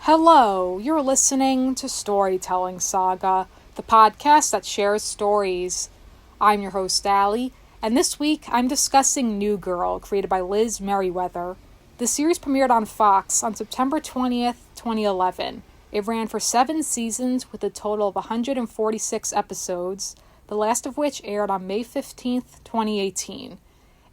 Hello, you're listening to Storytelling Saga, the podcast that shares stories. I'm your host, Allie, and this week I'm discussing New Girl, created by Liz Meriwether. The series premiered on Fox on September 20th, 2011. It ran for 7 seasons with a total of 146 episodes, the last of which aired on May 15th, 2018.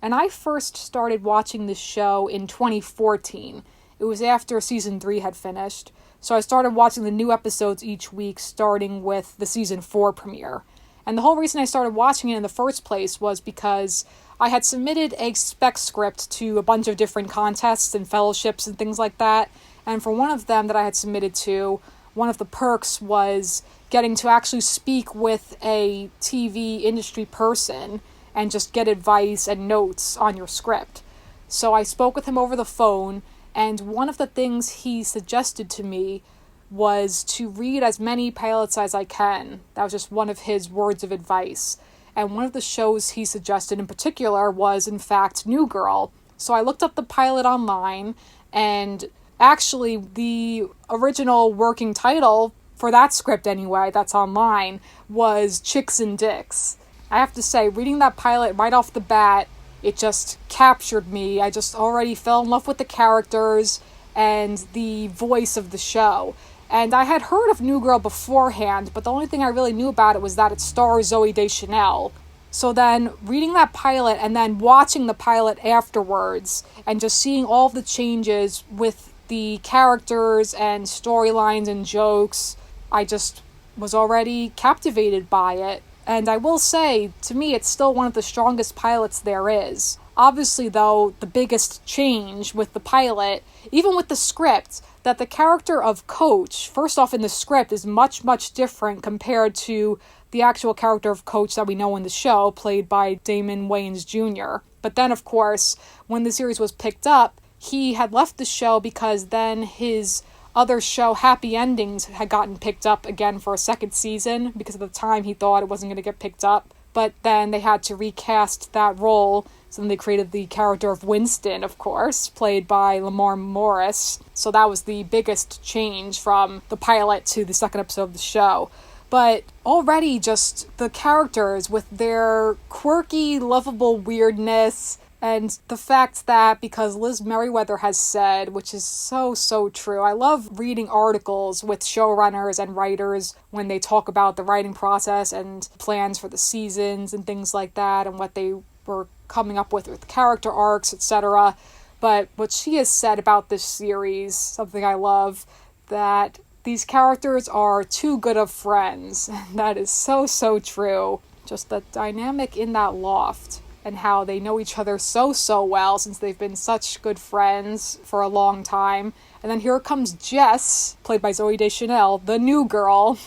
And I first started watching this show in 2014. It was after season 3 had finished, so I started watching the new episodes each week, starting with the season 4 premiere. And the whole reason I started watching it in the first place was because I had submitted a spec script to a bunch of different contests and fellowships and things like that, and for one of them that I had submitted to, one of the perks was getting to actually speak with a TV industry person and just get advice and notes on your script. So I spoke with him over the phone, and one of the things he suggested to me was to read as many pilots as I can. That was just one of his words of advice. And one of the shows he suggested in particular was, in fact, New Girl. So I looked up the pilot online, and actually the original working title, for that script anyway, that's online, was Chicks and Dicks. I have to say, reading that pilot right off the bat, it just captured me. I just already fell in love with the characters and the voice of the show. And I had heard of New Girl beforehand, but the only thing I really knew about it was that it stars Zooey Deschanel. So then, reading that pilot and then watching the pilot afterwards, and just seeing all of the changes with the characters and storylines and jokes, I just was already captivated by it. And I will say, to me, it's still one of the strongest pilots there is. Obviously, though, the biggest change with the pilot, even with the script, that the character of Coach, first off in the script, is much, much different compared to the actual character of Coach that we know in the show, played by Damon Wayans Jr. But then, of course, when the series was picked up, he had left the show because then his other show, Happy Endings, had gotten picked up again for a second season because at the time he thought it wasn't going to get picked up. But then they had to recast that role, so then they created the character of Winston, of course, played by Lamar Morris. So that was the biggest change from the pilot to the second episode of the show. But already just the characters with their quirky, lovable weirdness, and the fact that, because Liz Meriwether has said, which is so, so true, I love reading articles with showrunners and writers when they talk about the writing process and plans for the seasons and things like that, and what they were coming up with character arcs, etc. But what she has said about this series, something I love, that these characters are too good of friends. That is so, so true. Just the dynamic in that loft, and how they know each other so, so well since they've been such good friends for a long time. And then here comes Jess, played by Zooey Deschanel, the new girl,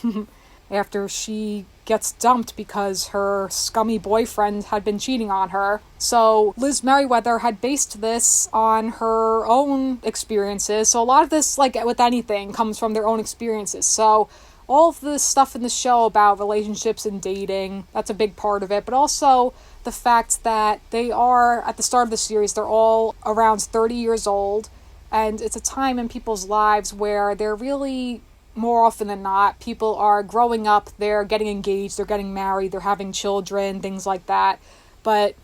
after she gets dumped because her scummy boyfriend had been cheating on her. So Liz Meriwether had based this on her own experiences. So a lot of this, like with anything, comes from their own experiences. So all of the stuff in the show about relationships and dating, that's a big part of it. But also the fact that they are, at the start of the series, they're all around 30 years old. And it's a time in people's lives where they're really, more often than not, people are growing up, they're getting engaged, they're getting married, they're having children, things like that. But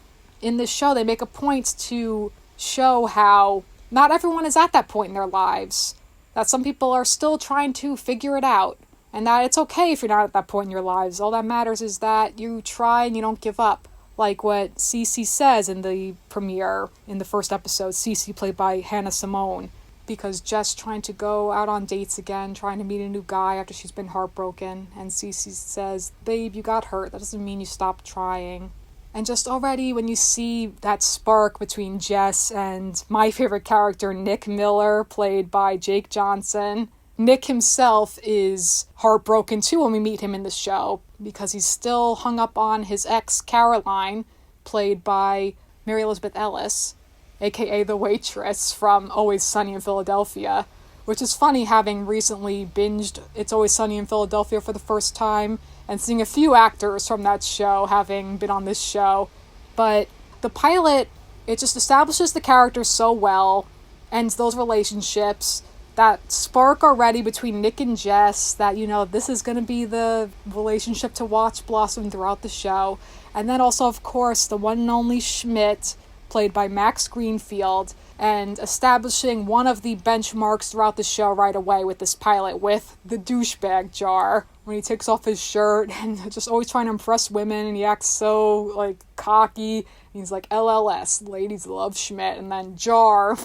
in this show, they make a point to show how not everyone is at that point in their lives. That some people are still trying to figure it out. And that it's okay if you're not at that point in your lives. All that matters is that you try and you don't give up. Like what Cece says in the premiere, in the first episode, Cece played by Hannah Simone. Because Jess trying to go out on dates again, trying to meet a new guy after she's been heartbroken. And Cece says, "Babe, you got hurt. That doesn't mean you stopped trying." And just already when you see that spark between Jess and my favorite character, Nick Miller, played by Jake Johnson. Nick himself is heartbroken too when we meet him in the show, because he's still hung up on his ex, Caroline, played by Mary Elizabeth Ellis, aka the waitress from Always Sunny in Philadelphia, which is funny having recently binged It's Always Sunny in Philadelphia for the first time and seeing a few actors from that show having been on this show. But the pilot, it just establishes the characters so well, and those relationships, that spark already between Nick and Jess, that, this is going to be the relationship to watch blossom throughout the show. And then also, of course, the one and only Schmidt, played by Max Greenfield, and establishing one of the benchmarks throughout the show right away with this pilot, with the douchebag jar, when he takes off his shirt and just always trying to impress women, and he acts so, cocky. He's like, LLS, ladies love Schmidt, and then jar.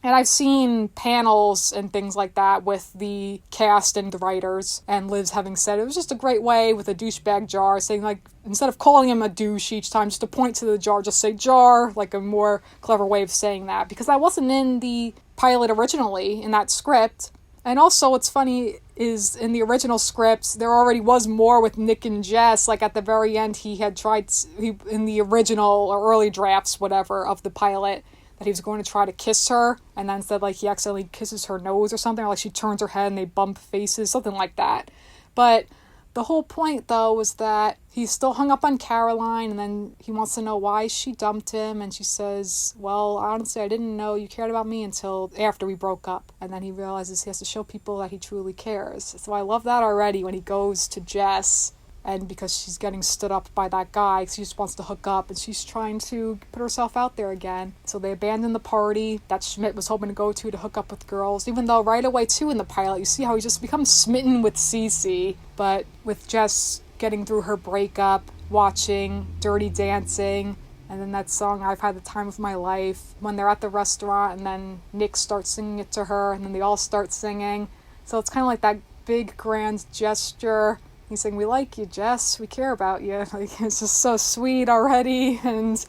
And I've seen panels and things like that with the cast and the writers, and Liz having said it was just a great way with a douchebag jar, saying, instead of calling him a douche each time, just to point to the jar, just say jar, a more clever way of saying that, because that wasn't in the pilot originally, in that script. And also, what's funny is in the original scripts, there already was more with Nick and Jess. At the very end, he had tried, in the original or early drafts, whatever, of the pilot, that he was going to try to kiss her, and then instead, he accidentally kisses her nose or something, or she turns her head and they bump faces, something like that. But the whole point, though, was that he's still hung up on Caroline, and then he wants to know why she dumped him, and she says, well, honestly, I didn't know you cared about me until after we broke up. And then he realizes he has to show people that he truly cares. So I love that already when he goes to Jess, and because she's getting stood up by that guy, because she just wants to hook up, and she's trying to put herself out there again. So they abandon the party that Schmidt was hoping to go to hook up with girls, even though right away, too, in the pilot, you see how he just becomes smitten with Cece. But with Jess getting through her breakup, watching Dirty Dancing, and then that song, I've Had the Time of My Life, when they're at the restaurant, and then Nick starts singing it to her, and then they all start singing. So it's kind of like that big, grand gesture. He's saying, we like you, Jess, we care about you. It's just so sweet already, and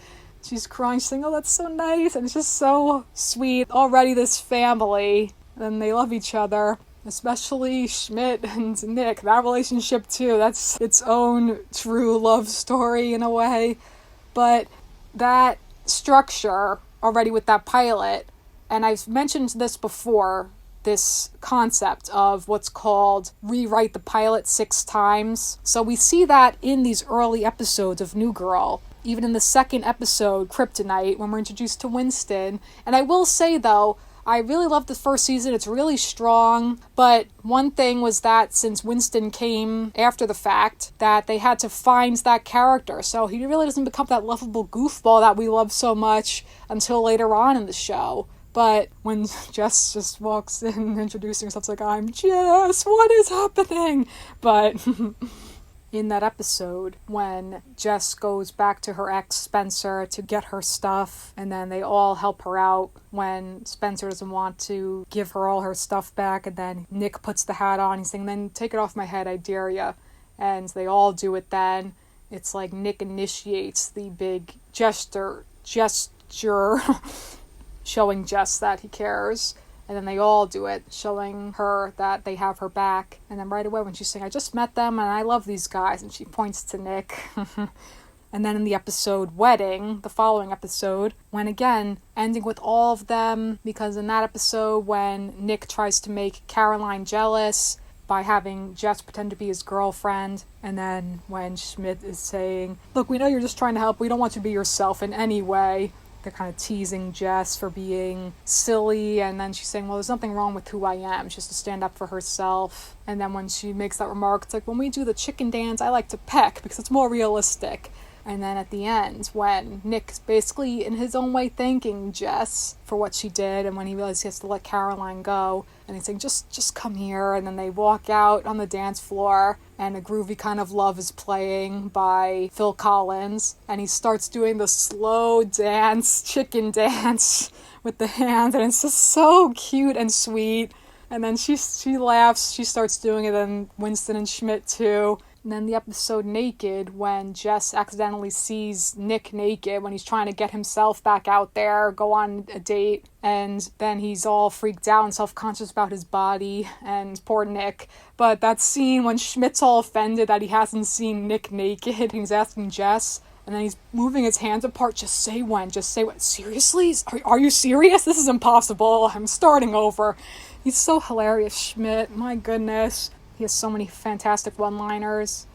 she's crying, she's saying, oh, that's so nice, and it's just so sweet. Already this family, and they love each other, especially Schmidt and Nick. That relationship, too, that's its own true love story in a way. But that structure, already with that pilot, and I've mentioned this before, this concept of what's called rewrite the pilot 6 times. So we see that in these early episodes of New Girl, even in the second episode, Kryptonite, when we're introduced to Winston. And I will say, though, I really love the first season. It's really strong. But one thing was that since Winston came after the fact, that they had to find that character. So he really doesn't become that lovable goofball that we love so much until later on in the show. But when Jess just walks in introducing herself, it's like, I'm Jess, what is happening? But in that episode, when Jess goes back to her ex, Spencer, to get her stuff, and then they all help her out when Spencer doesn't want to give her all her stuff back, and then Nick puts the hat on, he's saying, then take it off my head, I dare ya. And they all do it then. It's like Nick initiates the big gesture, showing Jess that he cares, and then they all do it, showing her that they have her back. And then right away when she's saying, I just met them and I love these guys, and she points to Nick. And then in the episode Wedding, the following episode, when again, ending with all of them, because in that episode when Nick tries to make Caroline jealous by having Jess pretend to be his girlfriend, and then when Schmidt is saying, look, we know you're just trying to help, we don't want you to be yourself in any way. They're kind of teasing Jess for being silly, and then she's saying, well, there's nothing wrong with who I am. She has to stand up for herself. And then when she makes that remark, it's like, when we do the chicken dance, I like to peck because it's more realistic. And then at the end, when Nick's basically in his own way thanking Jess for what she did, and when he realizes he has to let Caroline go, and he's saying, just come here, and then they walk out on the dance floor, and a groovy kind of love is playing by Phil Collins, and he starts doing the slow dance, chicken dance with the hands, and it's just so cute and sweet. And then she laughs, she starts doing it, and Winston and Schmidt too. And then the episode Naked, when Jess accidentally sees Nick naked when he's trying to get himself back out there, go on a date, and then he's all freaked out and self-conscious about his body, and poor Nick. But that scene when Schmidt's all offended that he hasn't seen Nick naked, and he's asking Jess, and then he's moving his hands apart, just say when. Seriously? Are you serious? This is impossible. I'm starting over. He's so hilarious, Schmidt. My goodness. He has so many fantastic one-liners.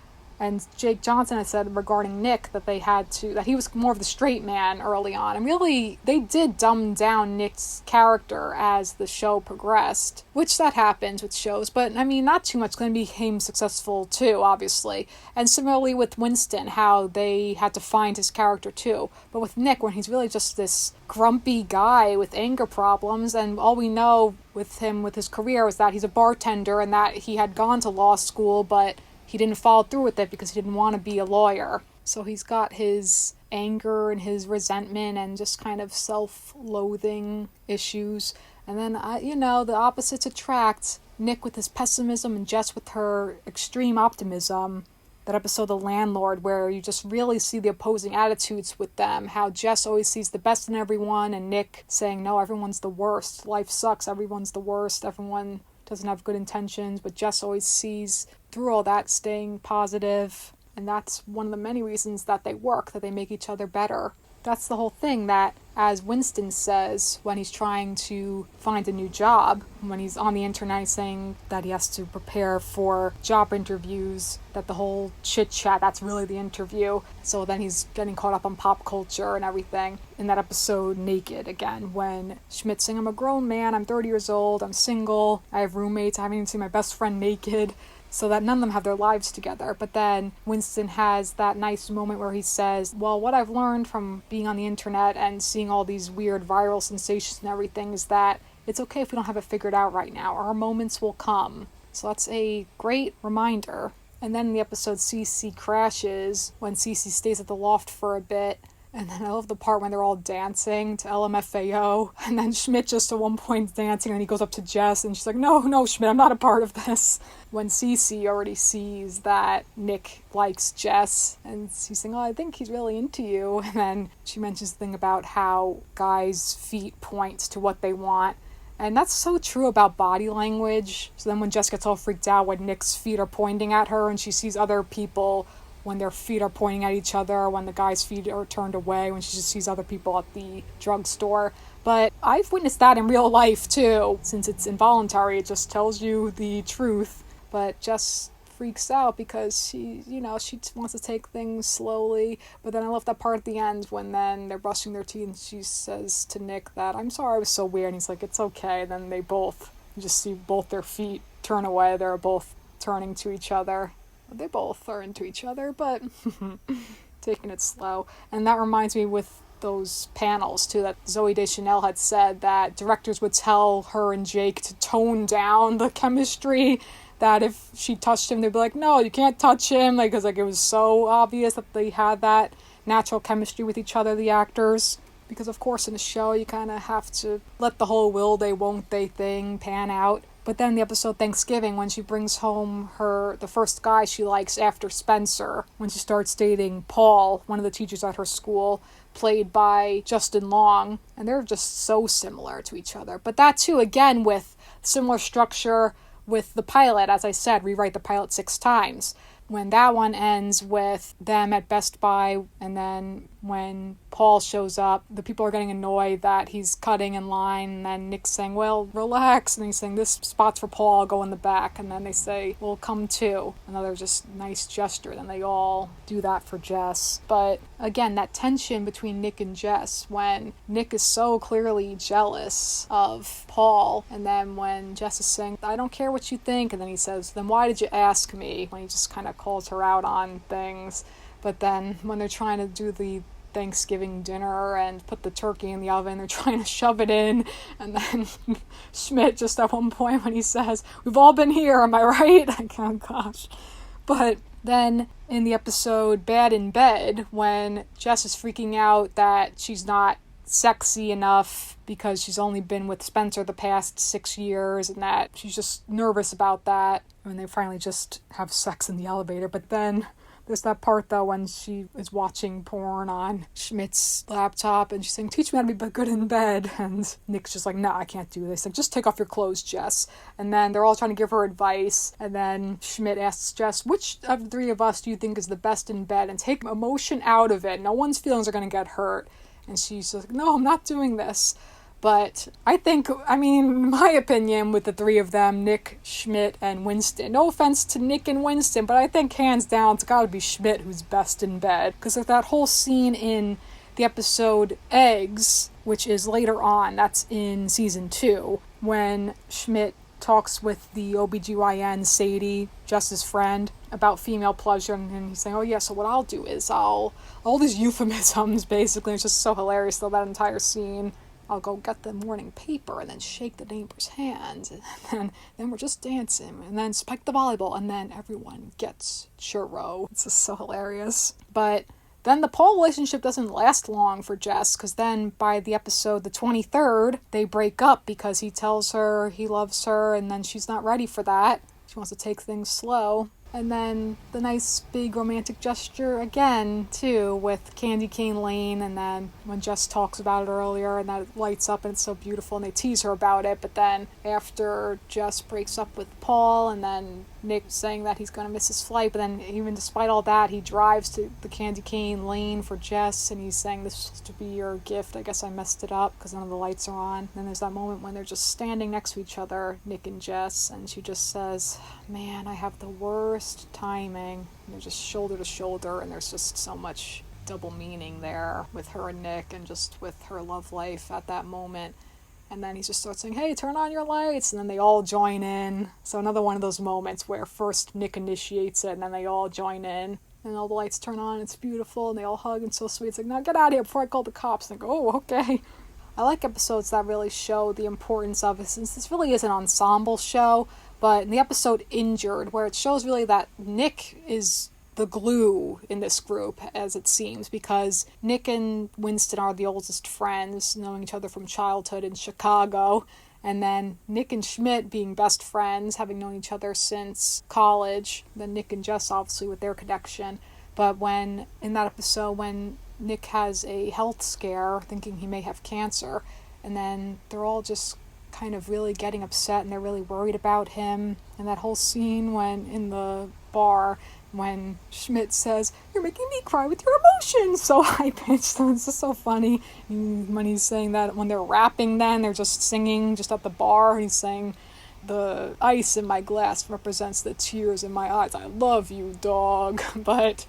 And Jake Johnson had said regarding Nick that that he was more of the straight man early on. And really, they did dumb down Nick's character as the show progressed, which that happens with shows. But, I mean, not too much, because he became successful too, obviously. And similarly with Winston, how they had to find his character too. But with Nick, when he's really just this grumpy guy with anger problems, and all we know with him, with his career, is that he's a bartender and that he had gone to law school, but he didn't follow through with it because he didn't want to be a lawyer. So he's got his anger and his resentment and just kind of self-loathing issues. And then, the opposites attract. Nick with his pessimism and Jess with her extreme optimism. That episode, The Landlord, where you just really see the opposing attitudes with them. How Jess always sees the best in everyone, and Nick saying, no, everyone's the worst. Life sucks. Everyone's the worst. Everyone doesn't have good intentions. But Jess always sees through all that, staying positive. And that's one of the many reasons that they work, that they make each other better. That's the whole thing, that, as Winston says when he's trying to find a new job, when he's on the internet saying that he has to prepare for job interviews, that the whole chit-chat, that's really the interview. So then he's getting caught up on pop culture and everything. In that episode, Naked, again, when Schmidt's saying, I'm a grown man, I'm 30 years old, I'm single, I have roommates, I haven't even seen my best friend naked. So that none of them have their lives together. But then Winston has that nice moment where he says, well, what I've learned from being on the internet and seeing all these weird viral sensations and everything is that it's okay if we don't have it figured out right now. Our moments will come. So that's a great reminder. And then in the episode Cece crashes, when Cece stays at the loft for a bit. And then I love the part when they're all dancing to LMFAO. And then Schmidt just at one point is dancing and he goes up to Jess and she's like, no, Schmidt, I'm not a part of this. When Cece already sees that Nick likes Jess and she's saying, I think he's really into you. And then she mentions the thing about how guys' feet point to what they want. And that's so true about body language. So then when Jess gets all freaked out when Nick's feet are pointing at her and she sees other people when their feet are pointing at each other, when the guy's feet are turned away, when she just sees other people at the drugstore. But I've witnessed that in real life too. Since it's involuntary, it just tells you the truth. But Jess freaks out because she wants to take things slowly. But then I love that part at the end when then they're brushing their teeth and she says to Nick that, I'm sorry I was so weird. And he's like, it's okay. And then you just see both their feet turn away. They're both turning to each other. They both are into each other, but taking it slow. And that reminds me with those panels, too, that Zooey Deschanel had said that directors would tell her and Jake to tone down the chemistry, that if she touched him, they'd be like, no, you can't touch him, because it was so obvious that they had that natural chemistry with each other, the actors. Because, of course, in a show, you kind of have to let the whole will they, won't they thing pan out. But then the episode Thanksgiving, when she brings home the first guy she likes after Spencer, when she starts dating Paul, one of the teachers at her school, played by Justin Long, and they're just so similar to each other. But that too, again, with similar structure with the pilot, as I said, rewrite the pilot 6 times. When that one ends with them at Best Buy, and then when Paul shows up, the people are getting annoyed that he's cutting in line, and then Nick's saying, well, relax, and he's saying, this spot's for Paul, I'll go in the back, and then they say, well, come too. Another just nice gesture, and they all do that for Jess. But again, that tension between Nick and Jess, when Nick is so clearly jealous of Paul, and then when Jess is saying, I don't care what you think, and then he says, then why did you ask me? When he just kind of calls her out on things. But then when they're trying to do the Thanksgiving dinner and put the turkey in the oven, they're trying to shove it in, and then Schmidt just at one point when he says, we've all been here, am I right? Oh gosh. But then in the episode Bad in Bed, when Jess is freaking out that she's not sexy enough because she's only been with Spencer the past 6 years, and that she's just nervous about that when they finally just have sex in the elevator. But then there's that part, though, when she is watching porn on Schmidt's laptop, and she's saying, teach me how to be good in bed. And Nick's just like, no, I can't do this. Like, just take off your clothes, Jess. And then they're all trying to give her advice. And then Schmidt asks Jess, which of the 3 of us do you think is the best in bed? And take emotion out of it. No one's feelings are going to get hurt. And she's like, no, I'm not doing this. But I think, in my opinion, with the three of them, Nick, Schmidt, and Winston, no offense to Nick and Winston, but I think hands down it's gotta be Schmidt who's best in bed. Because of that whole scene in the episode Eggs, which is later on, that's in season 2, when Schmidt talks with the OBGYN, Sadie, Jess's friend, about female pleasure, and he's saying, oh yeah, so what I'll do is all these euphemisms, basically. It's just so hilarious, though, that entire scene. I'll go get the morning paper and then shake the neighbor's hand, and then we're just dancing, and then spike the volleyball, and then everyone gets churro. It's just so hilarious. But then the Paul relationship doesn't last long for Jess, because then by the episode the 23rd, they break up because he tells her he loves her, and then she's not ready for that. She wants to take things slow. And then the nice big romantic gesture again, too, with Candy Cane Lane, and then when Jess talks about it earlier, and that lights up and it's so beautiful, and they tease her about it, but then after Jess breaks up with Paul, and then Nick saying that he's going to miss his flight, but then even despite all that, he drives to the Candy Cane Lane for Jess, and he's saying, this was to be your gift. I guess I messed it up because none of the lights are on. And then there's that moment when they're just standing next to each other, Nick and Jess, and she just says, man, I have the worst timing. And they're just shoulder to shoulder, and there's just so much double meaning there with her and Nick, and just with her love life at that moment. And then he just starts saying, hey, turn on your lights. And then they all join in. So another one of those moments where first Nick initiates it, and then they all join in. And all the lights turn on. It's beautiful. And they all hug. And so sweet. It's like, now get out of here before I call the cops. And I go, oh, okay. I like episodes that really show the importance of it, since this really is an ensemble show. But in the episode Injured, where it shows really that Nick is the glue in this group, as it seems, because Nick and Winston are the oldest friends, knowing each other from childhood in Chicago, and then Nick and Schmidt being best friends, having known each other since college, then Nick and Jess obviously with their connection. But when, in that episode, when Nick has a health scare, thinking he may have cancer, and then they're all just kind of really getting upset, and they're really worried about him, and that whole scene when in the bar, when Schmidt says, you're making me cry with your emotions, so high-pitched, and it's just so funny. And when he's saying that, when they're rapping then, they're just singing just at the bar, and he's saying, the ice in my glass represents the tears in my eyes. I love you, dog. But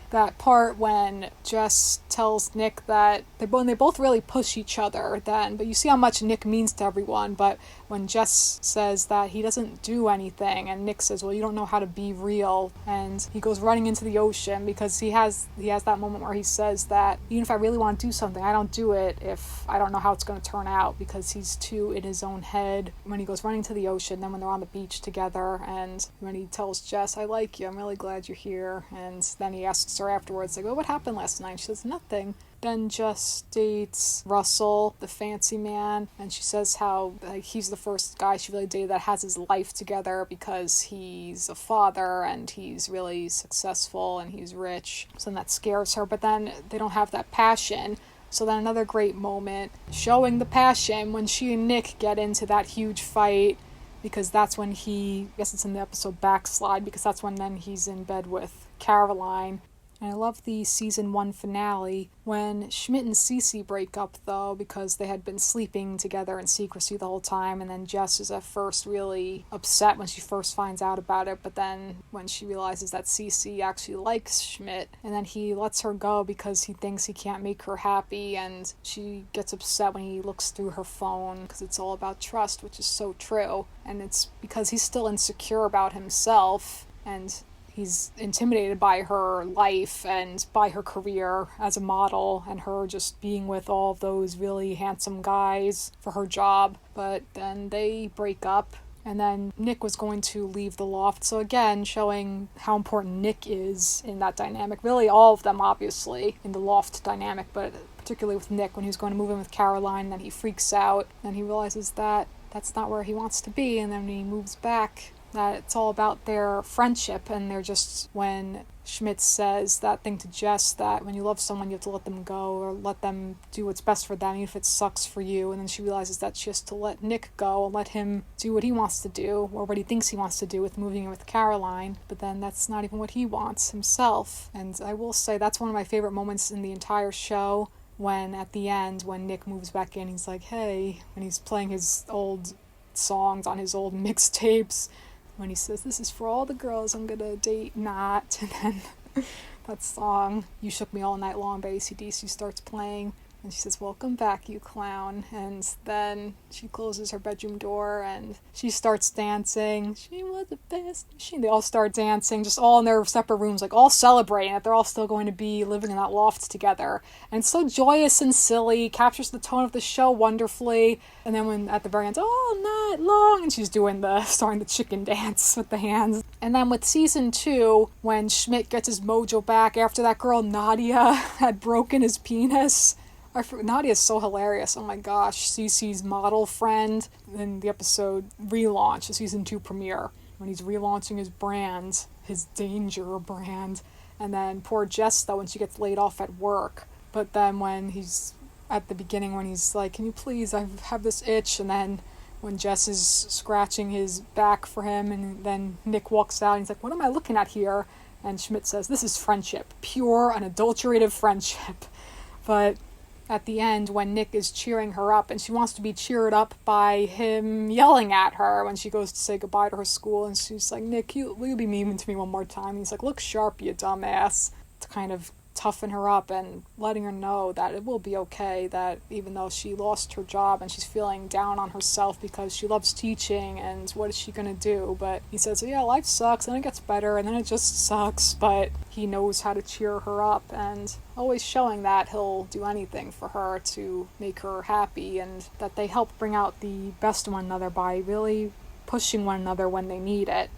that part when Jess tells Nick that they both really push each other then, but you see how much Nick means to everyone. But when Jess says that he doesn't do anything, and Nick says, well, you don't know how to be real, and he goes running into the ocean, because he has that moment where he says that even if I really want to do something, I don't do it if I don't know how it's going to turn out, because he's too in his own head. When he goes running to the ocean, then when they're on the beach together, and when he tells Jess, I like you, I'm really glad you're here, and then he asks her afterwards, like, oh, what happened last night? She says, nothing. Then Jess dates Russell, the fancy man, and she says how he's the first guy she really dated that has his life together, because he's a father and he's really successful and he's rich. So then that scares her, but then they don't have that passion. So then another great moment showing the passion when she and Nick get into that huge fight, because that's when I guess it's in the episode Backslide, because that's when then he's in bed with Caroline. And I love the season 1 finale when Schmidt and Cece break up, though, because they had been sleeping together in secrecy the whole time, and then Jess is at first really upset when she first finds out about it, but then when she realizes that Cece actually likes Schmidt, and then he lets her go because he thinks he can't make her happy, and she gets upset when he looks through her phone, because it's all about trust, which is so true, and it's because he's still insecure about himself, and he's intimidated by her life and by her career as a model and her just being with all of those really handsome guys for her job. But then they break up, and then Nick was going to leave the loft. So again, showing how important Nick is in that dynamic. Really all of them, obviously, in the loft dynamic, but particularly with Nick when he was going to move in with Caroline, then he freaks out, and he realizes that that's not where he wants to be, and then when he moves back, that it's all about their friendship, and they're just, when Schmidt says that thing to Jess, that when you love someone you have to let them go, or let them do what's best for them, even if it sucks for you, and then she realizes that she has to let Nick go and let him do what he wants to do, or what he thinks he wants to do with moving in with Caroline, but then that's not even what he wants himself. And I will say that's one of my favorite moments in the entire show, when at the end, when Nick moves back in, he's like, hey, when he's playing his old songs on his old mixtapes, when he says, this is for all the girls I'm gonna date not, and then that song, You Shook Me All Night Long by AC/DC starts playing, and she says, welcome back, you clown. And then she closes her bedroom door and she starts dancing. She was the best. They all start dancing, just all in their separate rooms, like all celebrating that they're all still going to be living in that loft together. And it's so joyous and silly, captures the tone of the show wonderfully. And then when at the very end, all night long, and she's starting the chicken dance with the hands. And then with season 2, when Schmidt gets his mojo back after that girl Nadia had broken his penis. Nadia is so hilarious. Oh my gosh. Cece's model friend in the episode Relaunch, the season 2 premiere, when he's relaunching his brand, his danger brand. And then poor Jess, though, when she gets laid off at work. But then when he's at the beginning, when he's like, can you please, I have this itch. And then when Jess is scratching his back for him, and then Nick walks out and he's like, what am I looking at here? And Schmidt says, this is friendship. Pure, unadulterated friendship. But at the end, when Nick is cheering her up, and she wants to be cheered up by him yelling at her when she goes to say goodbye to her school, and she's like, Nick, will you be mean to me one more time? And he's like, look sharp, you dumbass, to kind of toughen her up and letting her know that it will be okay, that even though she lost her job and she's feeling down on herself because she loves teaching and what is she gonna do, but he says, yeah, life sucks, and it gets better, and then it just sucks, but he knows how to cheer her up, and always showing that he'll do anything for her to make her happy, and that they help bring out the best in one another by really pushing one another when they need it.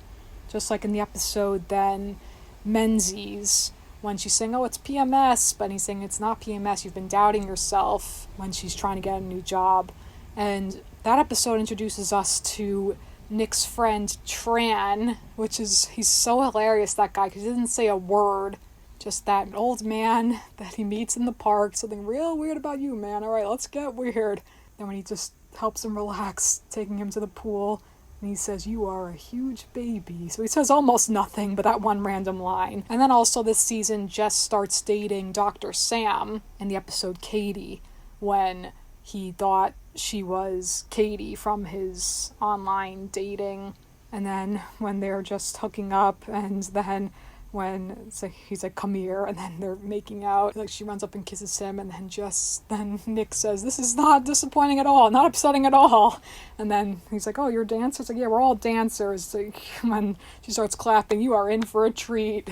Just like in the episode then, Menzies, when she's saying, oh, it's PMS, but he's saying it's not PMS, you've been doubting yourself, when she's trying to get a new job. And that episode introduces us to Nick's friend Tran, he's so hilarious, that guy, because he doesn't say a word, just that old man that he meets in the park, something real weird about you, man, alright, let's get weird. Then when he just helps him relax, taking him to the pool, and he says, you are a huge baby. So he says almost nothing but that one random line. And then also this season, Jess starts dating Dr. Sam in the episode Katie, when he thought she was Katie from his online dating. And then when they're just hooking up, and then when it's like, he's like, come here, and then they're making out, like she runs up and kisses him, and then Nick says, this is not disappointing at all, not upsetting at all. And then he's like, oh, you're dancers? Like, yeah, we're all dancers. Like, when she starts clapping, you are in for a treat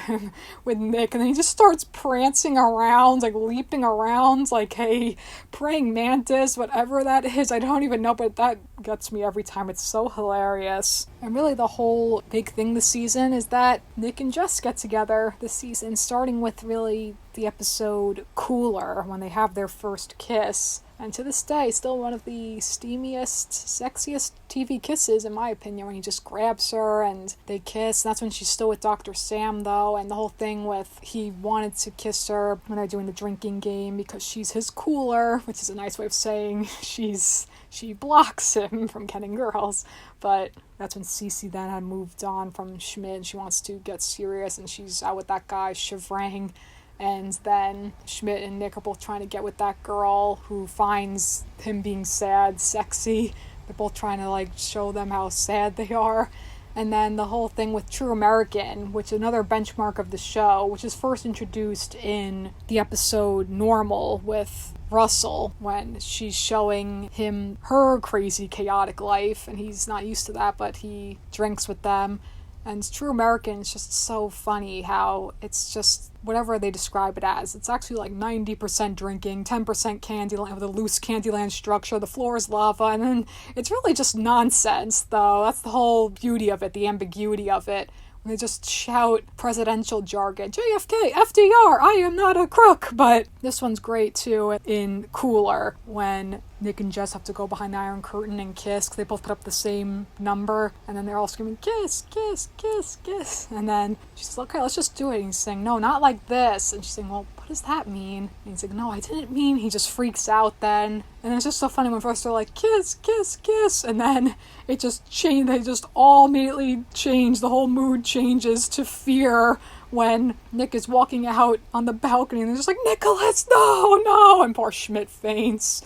with Nick, and then he just starts prancing around, like leaping around, like a praying mantis, whatever that is, I don't even know, but that gets me every time. It's so hilarious. And really the whole big thing this season is that Nick and Jess get together this season, starting with really the episode Cooler, when they have their first kiss. And to this day, still one of the steamiest, sexiest TV kisses, in my opinion, when he just grabs her and they kiss. And that's when she's still with Dr. Sam, though, and the whole thing with he wanted to kiss her when they're doing the drinking game because she's his cooler, which is a nice way of saying she blocks him from getting girls. But that's when Cece then had moved on from Schmidt, and she wants to get serious, and she's out with that guy, Chevrang. And then Schmidt and Nick are both trying to get with that girl who finds him being sad sexy. They're both trying to like show them how sad they are. And then the whole thing with True American, which is another benchmark of the show, which is first introduced in the episode Normal with Russell, when she's showing him her crazy, chaotic life, and he's not used to that, but he drinks with them. And True American is just so funny how it's just whatever they describe it as. It's actually like 90% drinking, 10% Candyland with a loose Candyland structure, the floor is lava, and then it's really just nonsense, though. That's the whole beauty of it, the ambiguity of it. When they just shout presidential jargon, JFK, FDR, I am not a crook. But this one's great, too, in Cooler, when Nick and Jess have to go behind the Iron Curtain and kiss, because they both put up the same number, and then they're all screaming, kiss, kiss, kiss, kiss. And then she says, okay, let's just do it. And he's saying, no, not like this. And she's saying, well, what does that mean? And he's like, no, I didn't mean. He just freaks out then. And it's just so funny when first they're like, kiss, kiss, kiss. And then it just changed. They just all immediately change. The whole mood changes to fear when Nick is walking out on the balcony and they're just like, Nicholas, no, and poor Schmidt faints.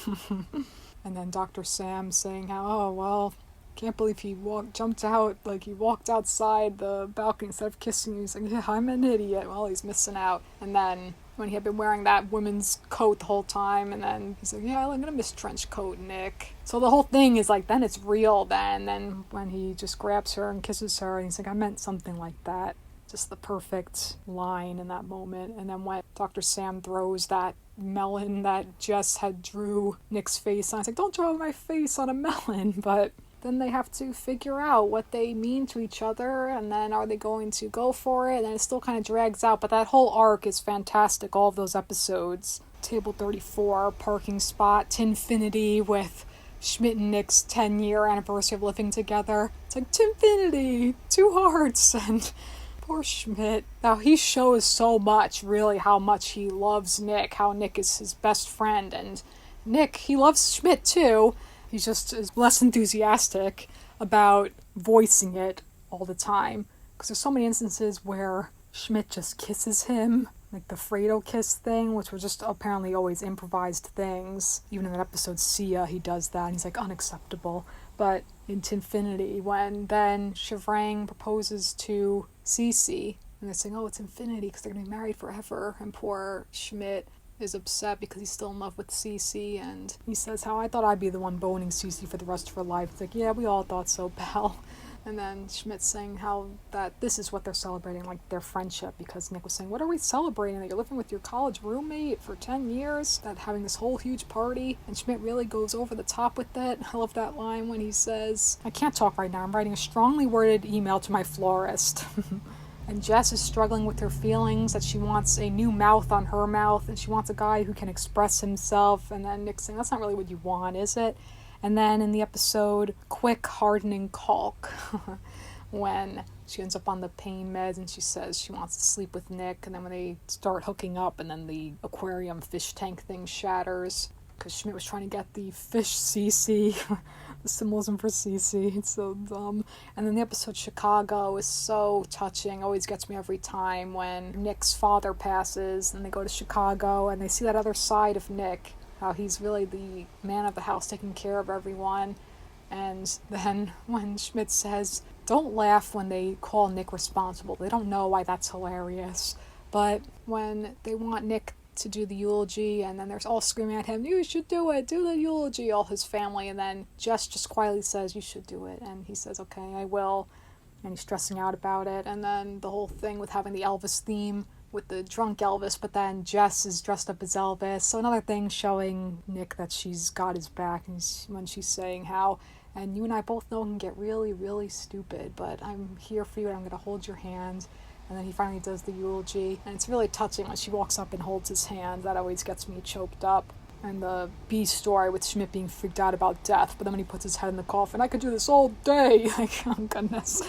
And then Dr. Sam saying how, oh, well, can't believe he jumped out, like he walked outside the balcony instead of kissing you. He's like, yeah, I'm an idiot. Well, he's missing out. And then when he had been wearing that women's coat the whole time, and then he's like, yeah, I'm gonna miss trench coat, Nick. So the whole thing is like, then it's real then. Then when he just grabs her and kisses her, and he's like, I meant something like that. Just the perfect line in that moment. And then when Dr. Sam throws that melon that Jess had drew Nick's face on, it's like, don't draw my face on a melon. But then they have to figure out what they mean to each other, and then are they going to go for it? And then it still kind of drags out, but that whole arc is fantastic, all of those episodes. Table 34, parking spot, Tinfinity with Schmidt and Nick's 10-year anniversary of living together. It's like, Tinfinity, 2 hearts, and poor Schmidt. Now, he shows so much, really, how much he loves Nick, how Nick is his best friend, and Nick, he loves Schmidt too. He just is less enthusiastic about voicing it all the time. Because there's so many instances where Schmidt just kisses him, like the Fredo kiss thing, which were just apparently always improvised things. Even in that episode, Sia, he does that, and he's like, unacceptable. But in Tinfinity, when then Shivrang proposes to Cece, and they're saying, oh, it's infinity because they're going to be married forever, and poor Schmidt is upset because he's still in love with Cece, and he says how I thought I'd be the one boning Cece for the rest of her life. It's like, yeah, we all thought so, pal. And then Schmidt's saying how that this is what they're celebrating, like their friendship, because Nick was saying, what are we celebrating? That you're living with your college roommate for 10 years, that having this whole huge party, and Schmidt really goes over the top with it. I love that line when he says, I can't talk right now, I'm writing a strongly worded email to my florist. And Jess is struggling with her feelings, that she wants a new mouth on her mouth, and she wants a guy who can express himself. And then Nick's saying, that's not really what you want, is it? And then in the episode, quick hardening caulk, when she ends up on the pain meds and she says she wants to sleep with Nick, and then when they start hooking up and then the aquarium fish tank thing shatters, because Schmidt was trying to get the fish CC, the symbolism for CC, it's so dumb. And then the episode Chicago is so touching, always gets me every time, when Nick's father passes and they go to Chicago and they see that other side of Nick, how he's really the man of the house taking care of everyone. And then when Schmidt says, don't laugh when they call Nick responsible, they don't know why that's hilarious. But when they want Nick to do the eulogy, and then they're all screaming at him, you should do it, do the eulogy, all his family, and then Jess just quietly says, you should do it, and he says, okay, I will, and he's stressing out about it. And then the whole thing with having the Elvis theme with the drunk Elvis, but then Jess is dressed up as Elvis, so another thing showing Nick that she's got his back, and when she's saying how, and you and I both know it can get really, really stupid, but I'm here for you, and I'm going to hold your hand. And then he finally does the eulogy, and it's really touching when she walks up and holds his hand. That always gets me choked up. And the B story with Schmidt being freaked out about death, but then when he puts his head in the coffin, I could do this all day. Like, oh goodness.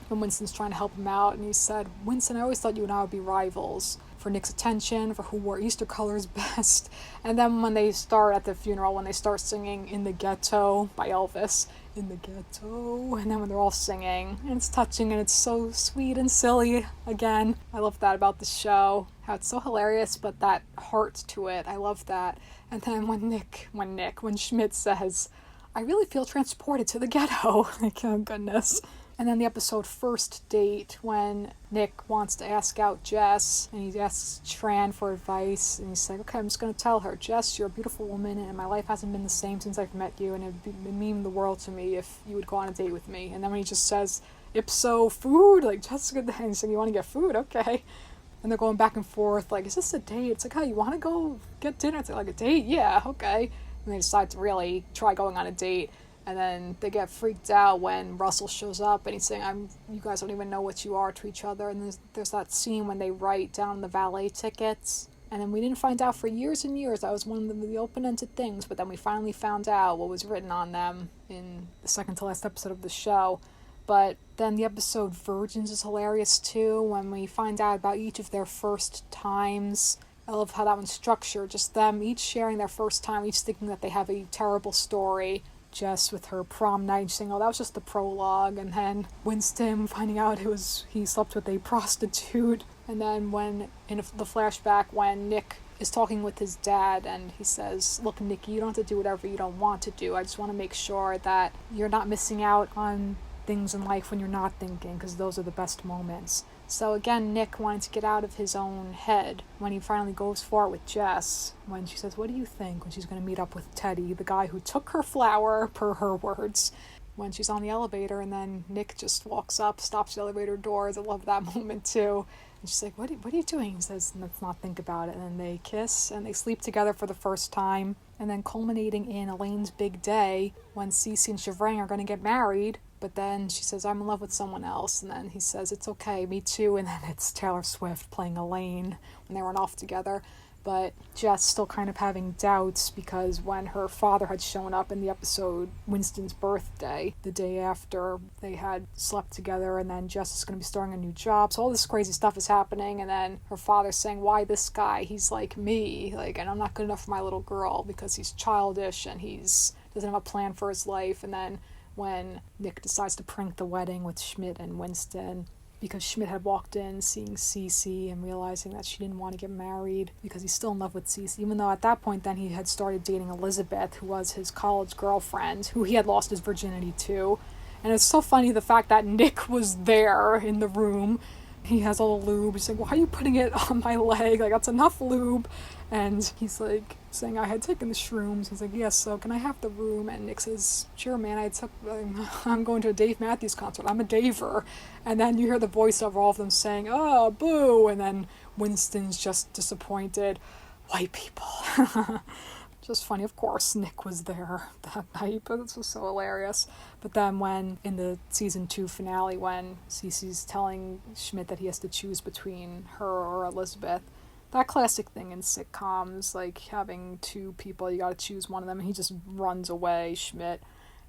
And Winston's trying to help him out, and he said, Winston, I always thought you and I would be rivals for Nick's attention, for who wore Easter colors best. And then when they start at the funeral, when they start singing In the Ghetto by Elvis, in the ghetto, and then when they're all singing, and it's touching, and it's so sweet and silly. Again, I love that about the show, how it's so hilarious, but that heart to it, I love that. And then when Schmidt says, I really feel transported to the ghetto, like, oh goodness. And then the episode First Date, when Nick wants to ask out Jess, and he asks Tran for advice, and he's like, okay, I'm just going to tell her, Jess, you're a beautiful woman, and my life hasn't been the same since I've met you, and it'd mean the world to me if you would go on a date with me. And then when he just says, ipso food, like, Jessica, and he's like, you want to get food? Okay. And they're going back and forth, like, is this a date? It's like, oh, you want to go get dinner? It's like a date? Yeah, okay. And they decide to really try going on a date. And then they get freaked out when Russell shows up and he's saying, you guys don't even know what you are to each other. And there's that scene when they write down the valet tickets. And then we didn't find out for years and years. That was one of the open-ended things. But then we finally found out what was written on them in the second to last episode of the show. But then the episode Virgins is hilarious too, when we find out about each of their first times. I love how that one's structured. Just them each sharing their first time, each thinking that they have a terrible story. Jess with her prom night, saying, oh, that was just the prologue. And then Winston finding out he slept with a prostitute. And then when, in the flashback, when Nick is talking with his dad and he says, look, Nicky, you don't have to do whatever you don't want to do. I just want to make sure that you're not missing out on things in life when you're not thinking, because those are the best moments. So again, Nick wanted to get out of his own head when he finally goes for it with Jess, when she says, what do you think, when she's going to meet up with Teddy, the guy who took her flower, per her words, when she's on the elevator, and then Nick just walks up, stops the elevator doors. I love that moment too. And she's like, what are you doing? He says, let's not think about it. And then they kiss and they sleep together for the first time. And then culminating in Elaine's big day when Cece and Chevrang are going to get married. But then she says, I'm in love with someone else. And then he says, it's okay, me too. And then it's Taylor Swift playing Elaine when they run off together. But Jess still kind of having doubts, because when her father had shown up in the episode Winston's birthday, the day after they had slept together, and then Jess is going to be starting a new job. So all this crazy stuff is happening, and then her father's saying, why this guy? He's like me, and I'm not good enough for my little girl because he's childish and he's doesn't have a plan for his life. And then when Nick decides to prank the wedding with Schmidt and Winston, because Schmidt had walked in seeing Cece and realizing that she didn't want to get married because he's still in love with Cece, even though at that point then he had started dating Elizabeth, who was his college girlfriend, who he had lost his virginity to. And it's so funny the fact that Nick was there in the room. He has all the lube. He's like, why are you putting it on my leg? That's enough lube. And he's like saying, I had taken the shrooms. He's like, yes, so can I have the room? And Nick says, sure, man, I'm going to a Dave Matthews concert. I'm a Daver. And then you hear the voice of all of them saying, oh, boo. And then Winston's just disappointed. White people. Just funny. Of course, Nick was there that night, but this was so hilarious. But then when, in the season 2 finale, when Cece's telling Schmidt that he has to choose between her or Elizabeth, that classic thing in sitcoms, having two people, you gotta choose one of them, and he just runs away, Schmidt.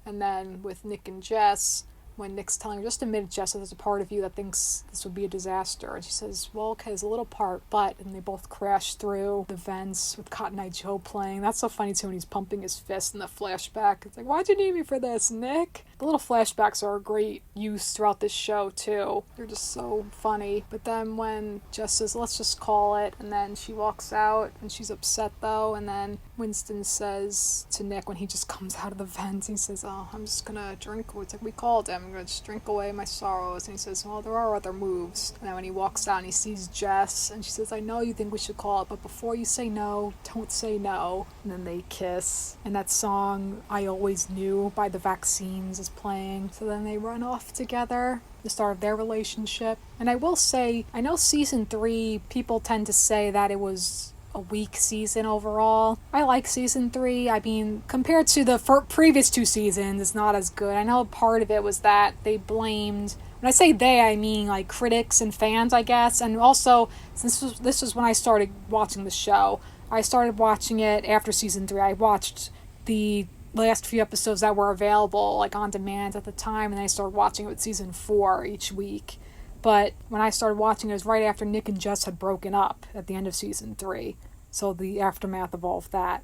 And then with Nick and Jess, when Nick's telling her, just admit, Jess, there's a part of you that thinks this would be a disaster. And she says, well, okay, there's a little part, but... And they both crash through the vents with Cotton Eye Joe playing. That's so funny, too, when he's pumping his fist in the flashback. It's like, why'd you need me for this, Nick? The little flashbacks are a great use throughout this show, too. They're just so funny. But then when Jess says, let's just call it, and then she walks out, and she's upset, though, and then Winston says to Nick, when he just comes out of the vents, he says, oh, I'm just gonna drink. It's like, we called him. I'm gonna just drink away my sorrows. And he says, well, there are other moves. And then when he walks out and he sees Jess, and she says, I know you think we should call it, but before you say no, don't say no. And then they kiss. And that song, I Always Knew, by the Vaccines, is playing. So then they run off together, the start of their relationship. And I will say, I know season 3, people tend to say that it was a weak season overall. I like season 3. I mean, compared to the previous 2 seasons, it's not as good. I know part of it was that they blamed, when I say they, I mean critics and fans, I guess. And also, since this was when I started watching the show, I started watching it after season 3. I watched the last few episodes that were available on demand at the time, and then I started watching it with season 4 each week. But when I started watching it was right after Nick and Jess had broken up at the end of season 3. So the aftermath of all of that.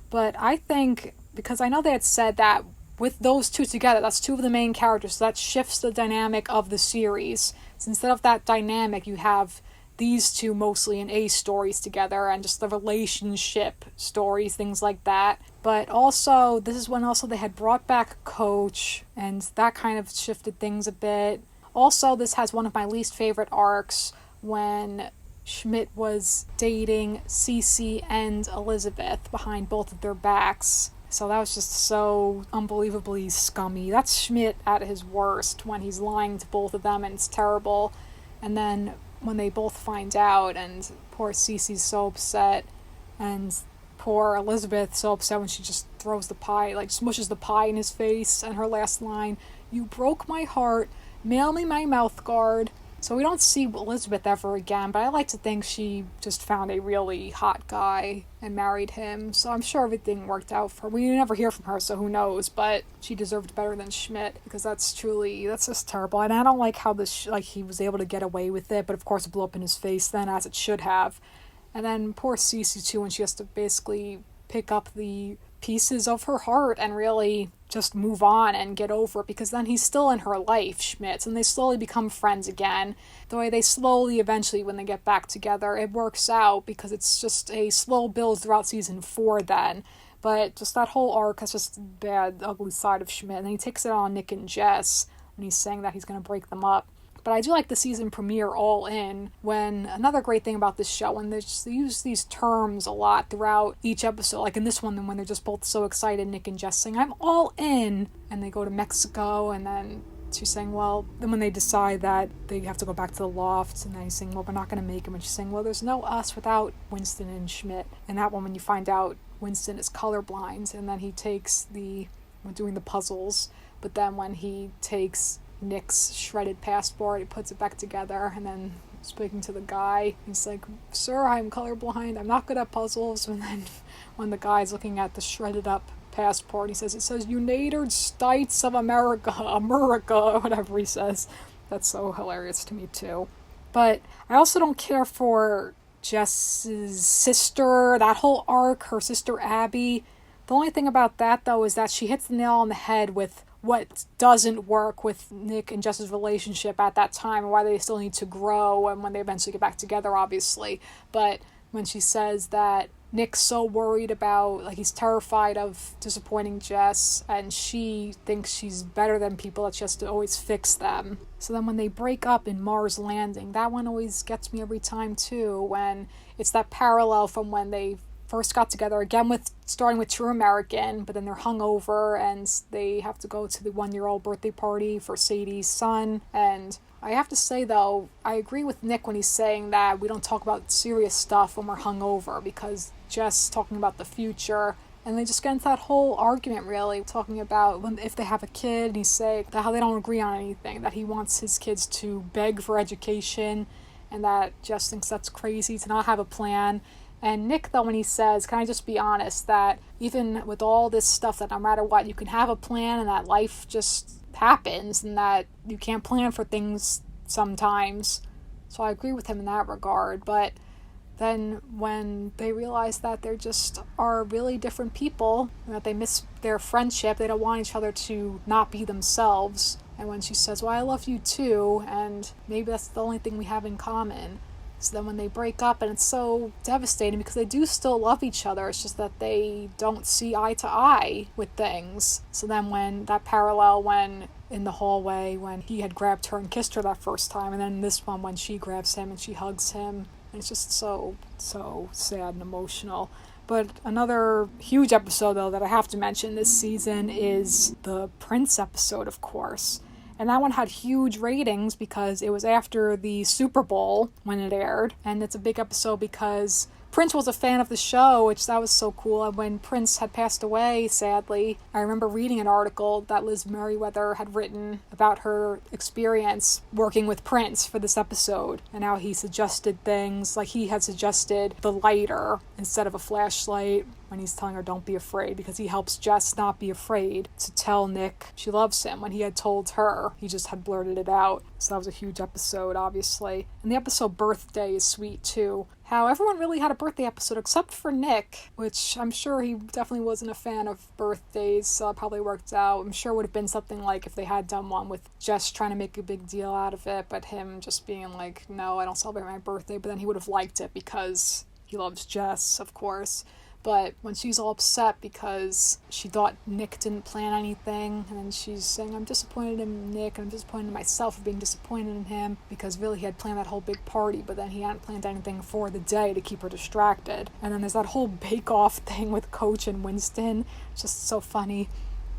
But I think, because I know they had said that with those two together, that's 2 of the main characters, so that shifts the dynamic of the series. So instead of that dynamic, you have these 2 mostly in A stories together, and just the relationship stories, things like that. But also, this is when also they had brought back Coach, and that kind of shifted things a bit. Also, this has one of my least favorite arcs when Schmidt was dating Cece and Elizabeth behind both of their backs. So that was just so unbelievably scummy. That's Schmidt at his worst, when he's lying to both of them, and it's terrible. And then when they both find out, and poor Cece's so upset, and poor Elizabeth so upset when she just throws the pie, smushes the pie in his face, and her last line, you broke my heart, mail me my mouth guard. So we don't see Elizabeth ever again, but I like to think she just found a really hot guy and married him. So I'm sure everything worked out for her. We never hear from her, so who knows, but she deserved better than Schmidt, because that's just terrible. And I don't like how he was able to get away with it, but of course it blew up in his face then, as it should have. And then poor Cece too, when she has to basically pick up the pieces of her heart and really just move on and get over it, because then he's still in her life, Schmitz, and they slowly become friends again. The way they slowly, eventually, when they get back together, it works out, because it's just a slow build throughout season 4 then. But just that whole arc has just bad, ugly side of Schmidt, and he takes it on Nick and Jess when he's saying that he's going to break them up. But I do like the season premiere all in, when another great thing about this show, when they use these terms a lot throughout each episode, like in this one, when they're just both so excited, Nick and Jess saying, I'm all in, and they go to Mexico, and then she's saying, well, then when they decide that they have to go back to the loft, and then he's saying, well, we're not going to make him, and she's saying, well, there's no us without Winston and Schmidt. And that one, when you find out Winston is colorblind, and then he takes when doing the puzzles, but then when he takes Nick's shredded passport, he puts it back together, and then speaking to the guy, he's like, sir, I'm colorblind, I'm not good at puzzles. And then when the guy's looking at the shredded up passport, it says United States of America, or whatever he says. That's so hilarious to me too. But I also don't care for Jess's sister, that whole arc, her sister Abby. The only thing about that, though, is that she hits the nail on the head with what doesn't work with Nick and Jess's relationship at that time, and why they still need to grow, and when they eventually get back together, obviously. But when she says that Nick's so worried about, like, he's terrified of disappointing Jess, and she thinks she's better than people, that she has to always fix them. So then when they break up in Mars Landing, that one always gets me every time too, when it's that parallel from when they first got together, again starting with True American, but then they're hungover and they have to go to the 1-year-old birthday party for Sadie's son. And I have to say, though, I agree with Nick when he's saying that we don't talk about serious stuff when we're hungover, because Jess talking about the future, and they just get into that whole argument, really, talking about if they have a kid, and he's saying that how they don't agree on anything, that he wants his kids to beg for education, and that Jess thinks that's crazy to not have a plan. And Nick, though, when he says, can I just be honest, that even with all this stuff, that no matter what, you can have a plan, and that life just happens, and that you can't plan for things sometimes. So I agree with him in that regard. But then when they realize that they just are really different people, and that they miss their friendship, they don't want each other to not be themselves. And when she says, well, I love you too, and maybe that's the only thing we have in common. So then when they break up, and it's so devastating, because they do still love each other, it's just that they don't see eye to eye with things. So then when that parallel, when in the hallway, when he had grabbed her and kissed her that first time, and then this one when she grabs him and she hugs him, and it's just so sad and emotional. But another huge episode, though, that I have to mention this season is the Prince episode, of course. And that one had huge ratings because it was after the Super Bowl when it aired. And it's a big episode because Prince was a fan of the show, which that was so cool. And when Prince had passed away, sadly, I remember reading an article that Liz Meriwether had written about her experience working with Prince for this episode, and how he suggested things, like he had suggested the lighter instead of a flashlight when he's telling her don't be afraid, because he helps Jess not be afraid to tell Nick she loves him, when he had told her. He just had blurted it out. So that was a huge episode, obviously. And the episode Birthday is sweet too. How everyone really had a birthday episode except for Nick, which I'm sure he definitely wasn't a fan of birthdays, so it probably worked out. I'm sure it would have been something like if they had done one with Jess trying to make a big deal out of it, but him just being like, no, I don't celebrate my birthday, but then he would have liked it because he loves Jess, of course. But when she's all upset because she thought Nick didn't plan anything, and then she's saying, I'm disappointed in Nick, and I'm disappointed in myself for being disappointed in him, because really he had planned that whole big party, but then he hadn't planned anything for the day to keep her distracted. And then there's that whole bake-off thing with Coach and Winston. It's just so funny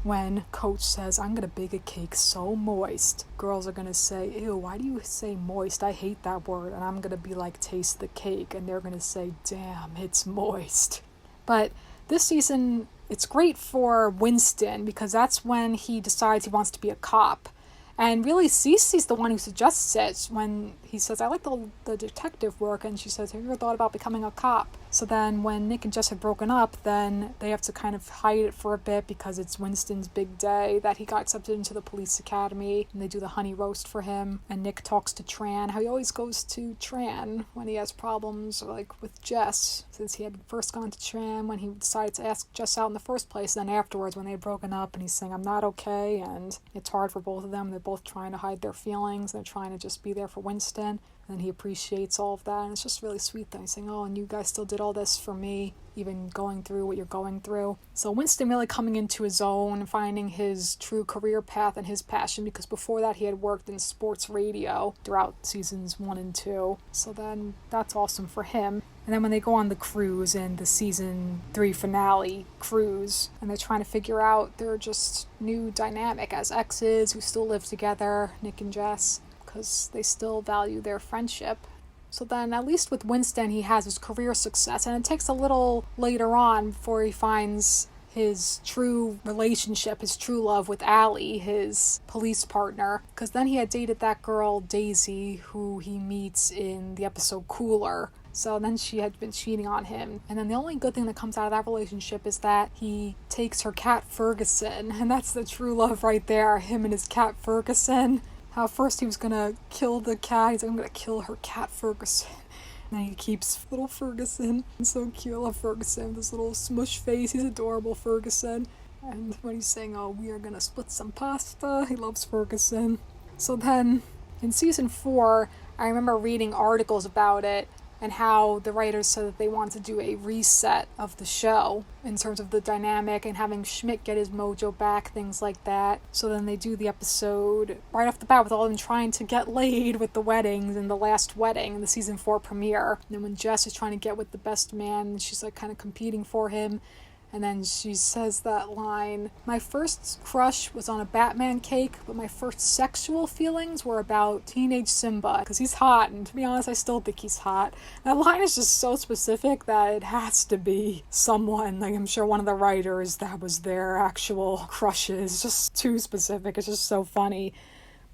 when Coach says, I'm gonna bake a cake so moist. Girls are gonna say, ew, why do you say moist? I hate that word. And I'm gonna be like, taste the cake. And they're gonna say, damn, it's moist. But this season, it's great for Winston, because that's when he decides he wants to be a cop. And really, Cece's the one who suggests it when he says, I like the detective work. And she says, have you ever thought about becoming a cop? So then when Nick and Jess had broken up, then they have to kind of hide it for a bit because it's Winston's big day that he got accepted into the police academy. And they do the honey roast for him. And Nick talks to Tran, how he always goes to Tran when he has problems, like with Jess, since he had first gone to Tran when he decided to ask Jess out in the first place. And then afterwards when they had broken up and he's saying, I'm not okay. And it's hard for both of them. They're both trying to hide their feelings. They're trying to just be there for Winston. And he appreciates all of that. And it's just really sweet that he's saying, oh, and you guys still did all this for me, even going through what you're going through. So Winston really coming into his own, finding his true career path and his passion, because before that he had worked in sports radio throughout seasons 1 and 2. So then that's awesome for him. And then when they go on the cruise in the season 3 finale cruise, and they're trying to figure out their just new dynamic as exes who still live together, Nick and Jess, because they still value their friendship. So then, at least with Winston, he has his career success, and it takes a little later on before he finds his true relationship, his true love with Allie, his police partner, because then he had dated that girl, Daisy, who he meets in the episode Cooler. So then she had been cheating on him. And then the only good thing that comes out of that relationship is that he takes her cat Ferguson, and that's the true love right there, him and his cat Ferguson. How first he was gonna kill the cat, he's like, I'm gonna kill her cat Ferguson. And then he keeps little Ferguson. It's so cute, I love Ferguson, this little smush face, he's adorable, Ferguson. And when he's saying, oh, we are gonna split some pasta, he loves Ferguson. So then, in season 4, I remember reading articles about it, and how the writers said that they wanted to do a reset of the show in terms of the dynamic and having Schmidt get his mojo back, things like that. So then they do the episode right off the bat with all of them trying to get laid with the weddings and the last wedding in the season 4 premiere. And then when Jess is trying to get with the best man, she's like kind of competing for him. And then she says that line, my first crush was on a Batman cake, but my first sexual feelings were about teenage Simba, because he's hot, and to be honest, I still think he's hot. That line is just so specific that it has to be someone, like I'm sure one of the writers, that was their actual crushes. Just too specific, it's just so funny.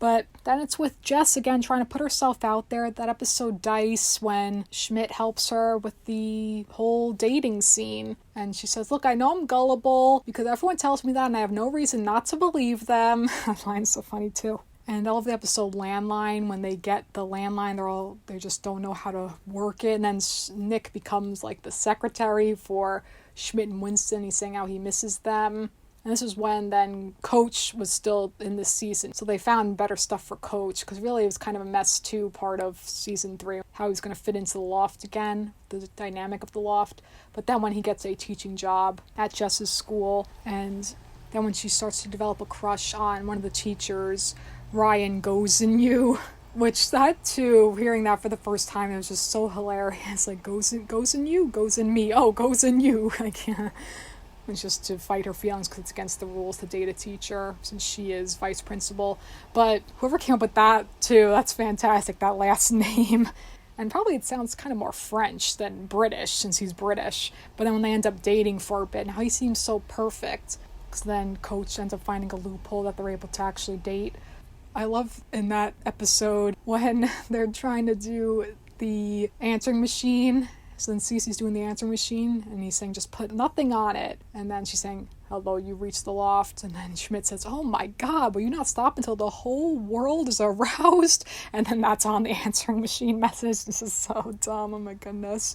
But then it's with Jess again trying to put herself out there. That episode Dice, when Schmidt helps her with the whole dating scene. And she says, look, I know I'm gullible because everyone tells me that and I have no reason not to believe them. That line's so funny too. And all of the episode Landline, when they get the landline, they just don't know how to work it. And then Nick becomes like the secretary for Schmidt and Winston. He's saying how he misses them. And this is when then Coach was still in this season. So they found better stuff for Coach, because really it was kind of a mess too, part of season 3. How he's going to fit into the loft again, the dynamic of the loft. But then when he gets a teaching job at Jess's school, and then when she starts to develop a crush on one of the teachers, Ryan Goes in You. Which that too, hearing that for the first time, it was just so hilarious. Like, goes in you, goes in me. Oh, goes in you. I can't. It's just to fight her feelings because it's against the rules to date a teacher since she is vice principal. But whoever came up with that too, that's fantastic, that last name. And probably it sounds kind of more French than British since he's British. But then when they end up dating for a bit, now he seems so perfect. Because then Coach ends up finding a loophole that they're able to actually date. I love in that episode when they're trying to do the answering machine. So then Cece's doing the answering machine, and he's saying, just put nothing on it. And then she's saying, hello, you reached the loft. And then Schmidt says, oh my God, will you not stop until the whole world is aroused? And then that's on the answering machine message. This is so dumb, oh my goodness.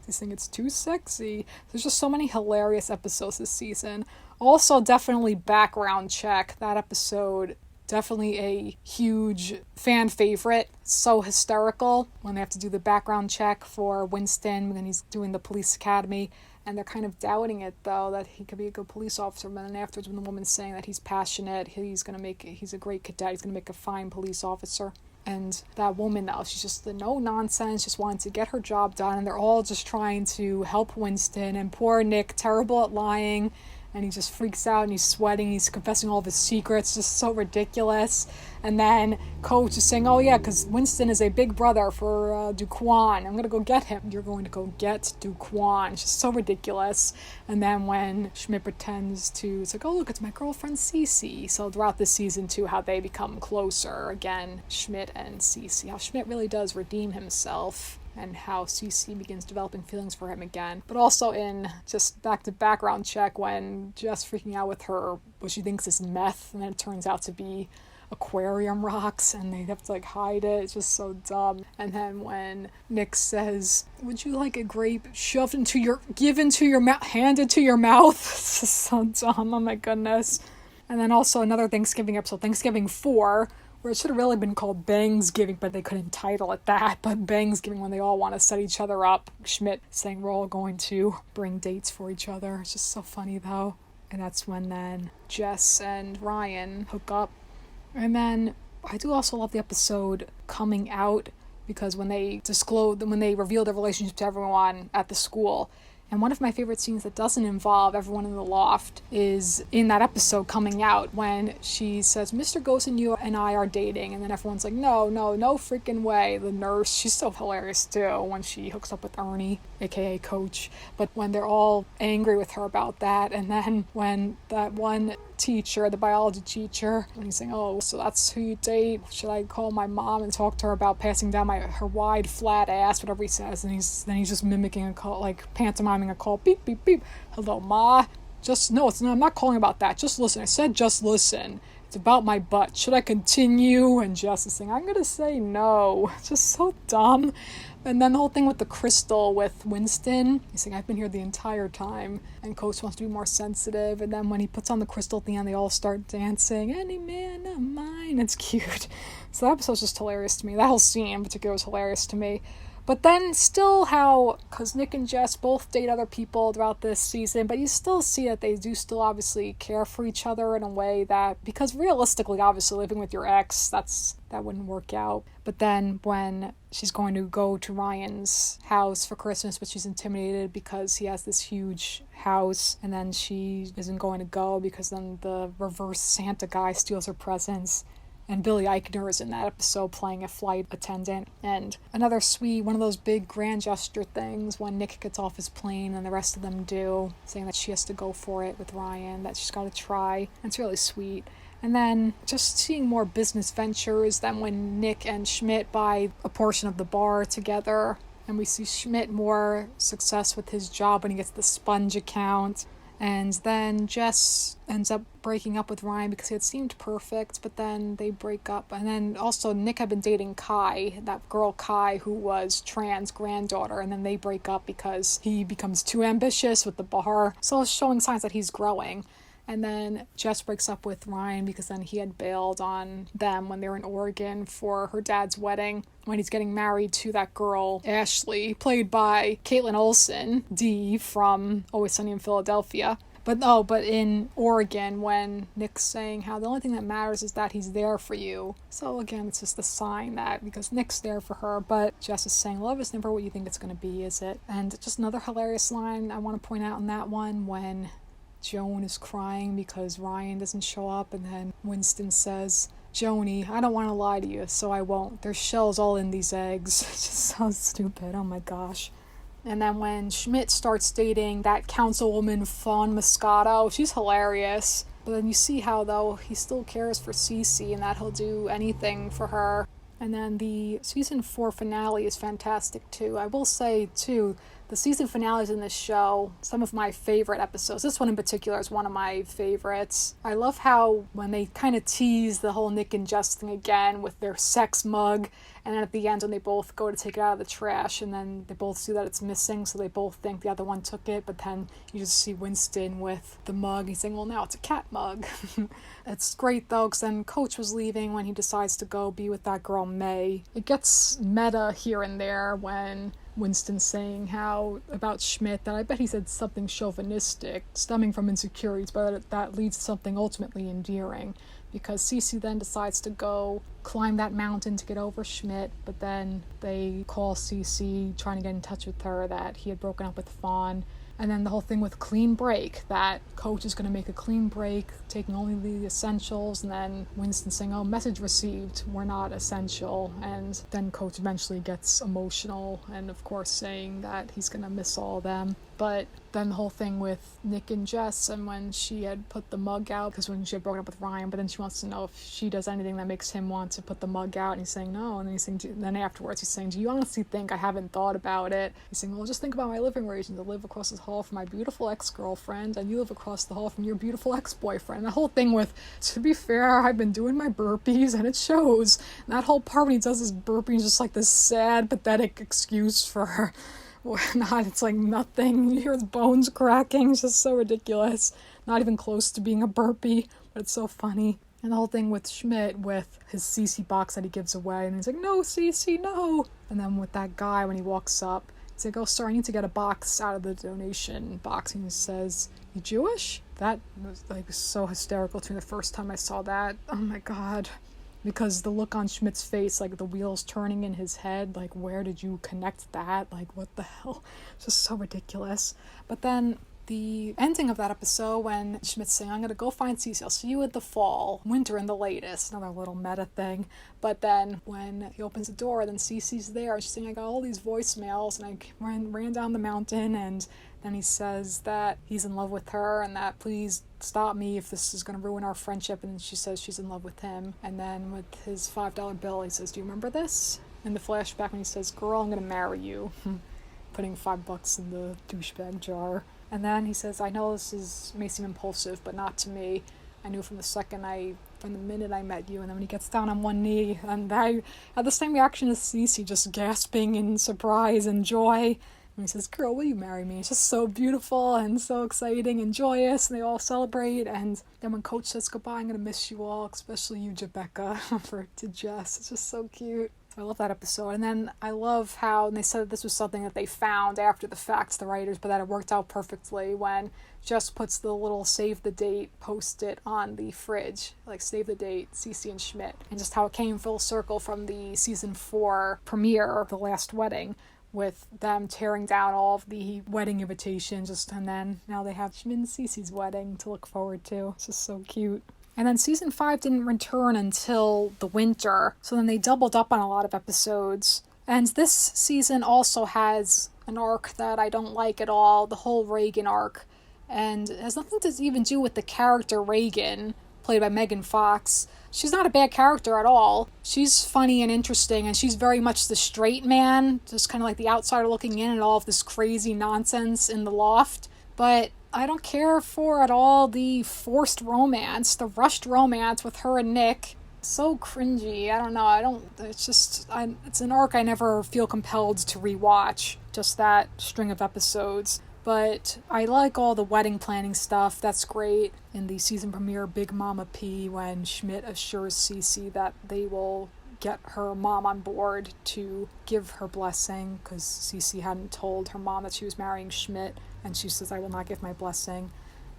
He's saying it's too sexy. There's just so many hilarious episodes this season. Also, definitely Background Check. That episode, definitely a huge fan favorite. So hysterical when they have to do the background check for Winston when he's doing the police academy. And they're kind of doubting it, though, that he could be a good police officer. But then afterwards, when the woman's saying that he's passionate, he's a great cadet, he's going to make a fine police officer. And that woman, though, she's just the no nonsense, just wanting to get her job done. And they're all just trying to help Winston. And poor Nick, terrible at lying. and he just freaks out and he's sweating, he's confessing all of his secrets, just so ridiculous. And then Coach is saying, oh yeah, because Winston is a big brother for Duquan. I'm going to go get him. You're going to go get Duquan. It's just so ridiculous. And then when Schmidt pretends to, it's like, oh look, it's my girlfriend Cece. So throughout this season too, how they become closer again, Schmidt and Cece, how Schmidt really does redeem himself, and how Cece begins developing feelings for him again. But also in just back to background check, when Jess freaking out with her what she thinks is meth, and then it turns out to be aquarium rocks, and they have to like hide it. It's just so dumb. And then when Nick says, would you like a grape shoved into your, given to your mouth, handed to your mouth? It's just so dumb. Oh my goodness. And then also another Thanksgiving episode, Thanksgiving 4, where it should have really been called Bangsgiving, but they couldn't title it that. But Bangsgiving, when they all want to set each other up. Schmidt saying we're all going to bring dates for each other. It's just so funny though. And that's when then Jess and Ryan hook up. And then I do also love the episode Coming Out, because when they reveal their relationship to everyone at the school. And one of my favorite scenes that doesn't involve everyone in the loft is in that episode Coming Out, when she says, Mr. Ghost and you and I are dating. And then everyone's like, no freaking way. The nurse, she's so hilarious too, when she hooks up with Ernie, aka Coach. But when they're all angry with her about that, and then when that one teacher, the biology teacher, when he's saying, oh, so that's who you date? Should I call my mom and talk to her about passing down her wide flat ass, whatever he says? And he's just mimicking a call, like pantomiming a call, beep beep beep, hello ma, I'm not calling about that, just listen. I said just listen, it's about my butt, should I continue? And Jess is saying, I'm gonna say no. It's just so dumb. And then the whole thing with the crystal with Winston, he's saying, I've been here the entire time, and Coach wants to be more sensitive. And then when he puts on the crystal at the end, they all start dancing, any man of mine. It's cute. So that episode's just hilarious to me. That whole scene in particular was hilarious to me. But then still how, because Nick and Jess both date other people throughout this season, but you still see that they do still obviously care for each other in a way that, because realistically, obviously, living with your ex, that wouldn't work out. But then when she's going to go to Ryan's house for Christmas, but she's intimidated because he has this huge house, and then she isn't going to go because then the reverse Santa guy steals her presents. And Billy Eichner is in that episode playing a flight attendant. And another sweet, one of those big grand gesture things when Nick gets off his plane and the rest of them do, saying that she has to go for it with Ryan, that she's got to try. And it's really sweet. And then just seeing more business ventures than when Nick and Schmidt buy a portion of the bar together. And we see Schmidt more success with his job when he gets the sponge account. And then Jess ends up breaking up with Ryan because it seemed perfect, but then they break up. And then also Nick had been dating Kai, that girl Kai who was trans granddaughter, and then they break up because he becomes too ambitious with the bar. So it's showing signs that he's growing. And then Jess breaks up with Ryan because then he had bailed on them when they were in Oregon for her dad's wedding, when he's getting married to that girl, Ashley, played by Caitlin Olsen, Dee from Always Sunny in Philadelphia. But in Oregon, when Nick's saying how the only thing that matters is that he's there for you. So again, it's just a sign that, because Nick's there for her, but Jess is saying, love is never what you think it's going to be, is it? And just another hilarious line I want to point out in that one, when Joan is crying because Ryan doesn't show up, and then Winston says, Joni, I don't want to lie to you, so I won't. There's shells all in these eggs. It's just so stupid. Oh my gosh. And then when Schmidt starts dating that councilwoman Fawn Moscato, she's hilarious. But then you see how, though, he still cares for Cece and that he'll do anything for her. And then the season 4 finale is fantastic too. I will say too, the season finales in this show, some of my favorite episodes. This one in particular is one of my favorites. I love how when they kind of tease the whole Nick and Jess thing again with their sex mug, and then at the end when they both go to take it out of the trash, and then they both see that it's missing, so they both think the other one took it, but then you just see Winston with the mug. He's saying, well, now it's a cat mug. It's great though, because then Coach was leaving when he decides to go be with that girl May. It gets meta here and there when Winston's saying how about Schmidt, that I bet he said something chauvinistic stemming from insecurities, but that leads to something ultimately endearing, because Cece then decides to go climb that mountain to get over Schmidt, but then they call Cece trying to get in touch with her that he had broken up with Fawn, And then the whole thing with clean break, that Coach is going to make a clean break, taking only the essentials, and then Winston saying, oh, message received, we're not essential. And then Coach eventually gets emotional and, of course, saying that he's going to miss all of them. But then the whole thing with Nick and Jess, and when she had put the mug out, because when she had broken up with Ryan, but then she wants to know if she does anything that makes him want to put the mug out, and he's saying no, and then he's saying, then afterwards he's saying, do you honestly think I haven't thought about it? He's saying, well, just think about my living arrangements. I live across this hall from my beautiful ex-girlfriend, and you live across the hall from your beautiful ex-boyfriend. And the whole thing with, to be fair, I've been doing my burpees, and it shows. And that whole part when he does his burpees is just like this sad, pathetic excuse for her. Not, it's like nothing. You hear his bones cracking. It's just so ridiculous. Not even close to being a burpee, but it's so funny. And the whole thing with Schmidt, with his CC box that he gives away, and he's like, no, CC, no. And then with that guy, when he walks up, he's like, oh, sir, I need to get a box out of the donation box. And he says, you Jewish? That was like so hysterical to me the first time I saw that. Oh my God. Because the look on Schmidt's face, like the wheels turning in his head, like where did you connect that? Like what the hell? It's just so ridiculous. But then the ending of that episode when Schmidt's saying, I'm going to go find Cece, I'll see you in the fall, winter in the latest, another little meta thing. But then when he opens the door, then Cece's there, and she's saying, I got all these voicemails, and I ran down the mountain, and then he says that he's in love with her, and that please stop me if this is going to ruin our friendship, and she says she's in love with him. And then with his $5 bill, he says, do you remember this? In the flashback when he says, girl, I'm going to marry you, putting $5 in the douchebag jar. And then he says, I know this may seem impulsive, but not to me. I knew from the minute I met you. And then when he gets down on one knee, and I had the same reaction as Cece, just gasping in surprise and joy. And he says, girl, will you marry me? It's just so beautiful and so exciting and joyous, and they all celebrate. And then when Coach says goodbye, I'm going to miss you all, especially you, Jebecca, to Jess. It's just so cute. I love that episode. And then I love how, and they said that this was something that they found after the fact, the writers, but that it worked out perfectly when Jess puts the little save the date post-it on the fridge, like save the date, Cece and Schmidt, and just how it came full circle from the season 4 premiere, The Last Wedding, with them tearing down all of the wedding invitations, and then now they have Schmidt and Cece's wedding to look forward to. It's just so cute. And then season 5 didn't return until the winter, so then they doubled up on a lot of episodes. And this season also has an arc that I don't like at all, the whole Reagan arc. And it has nothing to even do with the character Reagan, played by Megan Fox. She's not a bad character at all. She's funny and interesting, and she's very much the straight man, just kind of like the outsider looking in at all of this crazy nonsense in the loft. But I don't care for at all the forced romance, the rushed romance with her and Nick. So cringy. I don't know. It's an arc I never feel compelled to rewatch, just that string of episodes. But I like all the wedding planning stuff. That's great. In the season premiere, Big Mama P, when Schmidt assures Cece that they will get her mom on board to give her blessing, because Cece hadn't told her mom that she was marrying Schmidt, and she says, I will not give my blessing.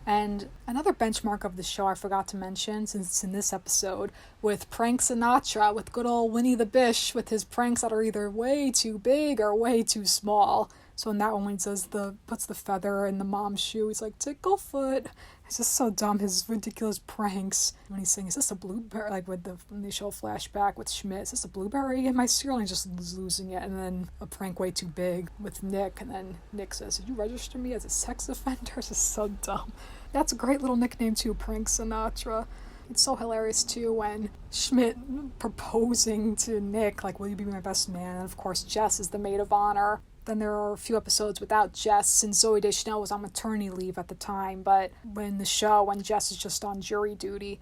And another benchmark of the show I forgot to mention, since it's in this episode, with Prank Sinatra, with good old Winnie the Bish, with his pranks that are either way too big or way too small. So in that one, when he puts the feather in the mom's shoe, he's like, ticklefoot. It's just so dumb, his ridiculous pranks. When he's saying, is this a blueberry? Like with the initial flashback with Schmidt, is this a blueberry in my cereal? And he's just losing it. And then a prank way too big with Nick. And then Nick says, did you register me as a sex offender? It's just so dumb. That's a great little nickname too, Prank Sinatra. It's so hilarious too when Schmidt proposing to Nick, like, will you be my best man? And of course Jess is the maid of honor. Then there are a few episodes without Jess, since Zooey Deschanel was on maternity leave at the time, but when Jess is just on jury duty.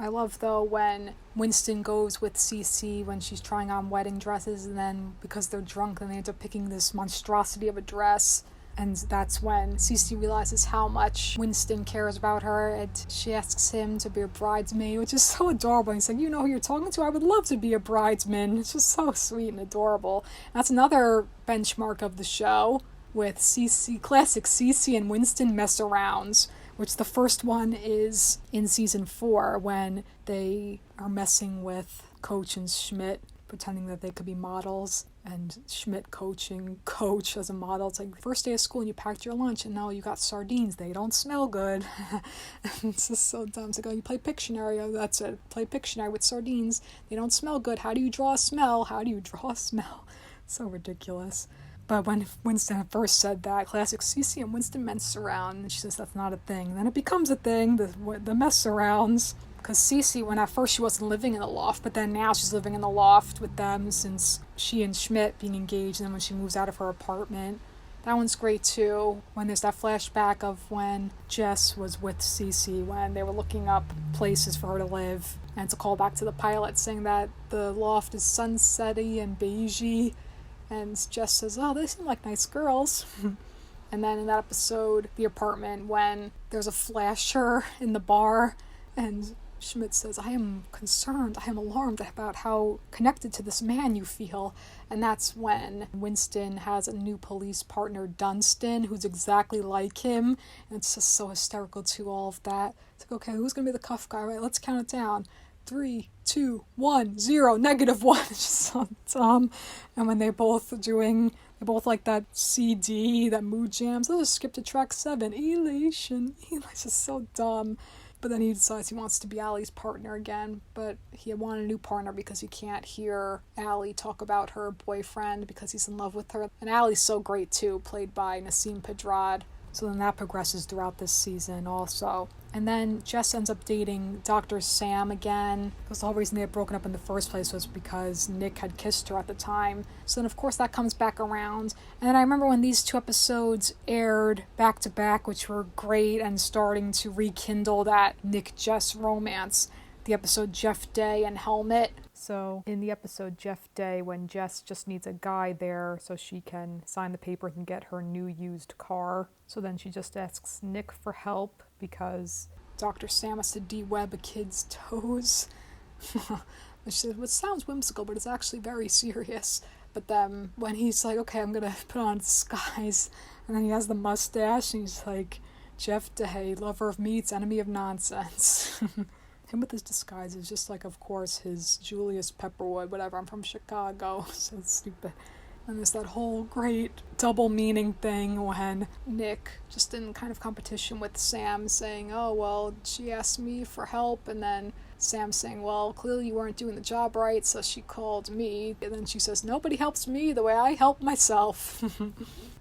I love, though, when Winston goes with Cece when she's trying on wedding dresses, and then because they're drunk, then they end up picking this monstrosity of a dress. And that's when Cece realizes how much Winston cares about her, and she asks him to be a bridesmaid, which is so adorable. He's like, you know who you're talking to? I would love to be a bridesman. It's just so sweet and adorable. And that's another benchmark of the show, with classic Cece and Winston mess-arounds, which the first one is in season 4, when they are messing with Coach and Schmidt pretending that they could be models, and Schmidt coaching Coach as a model. It's like, first day of school and you packed your lunch and now you got sardines. They don't smell good. It's just so dumb. It's like, oh, you play Pictionary. Oh, that's it. Play Pictionary with sardines. They don't smell good. How do you draw a smell? How do you draw a smell? So ridiculous. But when Winston first said that, classic Cece and Winston mess around, and she says that's not a thing. Then it becomes a thing, the mess arounds. Because Cece, when at first she wasn't living in the loft, but then now she's living in the loft with them since she and Schmidt being engaged, and then when she moves out of her apartment. That one's great too, when there's that flashback of when Jess was with Cece when they were looking up places for her to live. And it's a callback to the pilot saying that the loft is sunsetty and beigey. And Jess says, oh, they seem like nice girls. And then in that episode, the apartment, when there's a flasher in the bar, and Schmidt says, I am concerned, I am alarmed about how connected to this man you feel. And that's when Winston has a new police partner, Dunstan, who's exactly like him. And it's just so hysterical to all of that. It's like, okay, who's going to be the cuff guy? Right, let's count it down. 3, 2, 1, 0, -1. It's just so dumb. And when they both like that CD, that mood jams. Let's just skip to track 7, Elation. It's just so dumb. But then he decides he wants to be Allie's partner again. But he wanted a new partner because he can't hear Allie talk about her boyfriend because he's in love with her. And Allie's so great too, played by Nasim Pedrad. So then that progresses throughout this season also. And then Jess ends up dating Dr. Sam again, because the whole reason they had broken up in the first place was because Nick had kissed her at the time. So then of course that comes back around. And then I remember when these 2 episodes aired back to back, which were great and starting to rekindle that Nick-Jess romance. The episode Jeff Day and Helmet. So in the episode Jeff Day, when Jess just needs a guy there so she can sign the papers and get her new used car. So then she just asks Nick for help because Dr. Sam has to de-web a kid's toes. She said, which sounds whimsical, but it's actually very serious. But then when he's like, okay, I'm going to put on a disguise, and then he has the mustache, and he's like, Jeff Day, lover of meats, enemy of nonsense. Him with his disguise is just like, of course, his Julius Pepperwood, whatever, I'm from Chicago, so it's stupid. And there's that whole great double meaning thing when Nick, just in kind of competition with Sam, saying, oh, well, she asked me for help, and then Sam saying, well, clearly you weren't doing the job right, so she called me. And then she says, nobody helps me the way I help myself.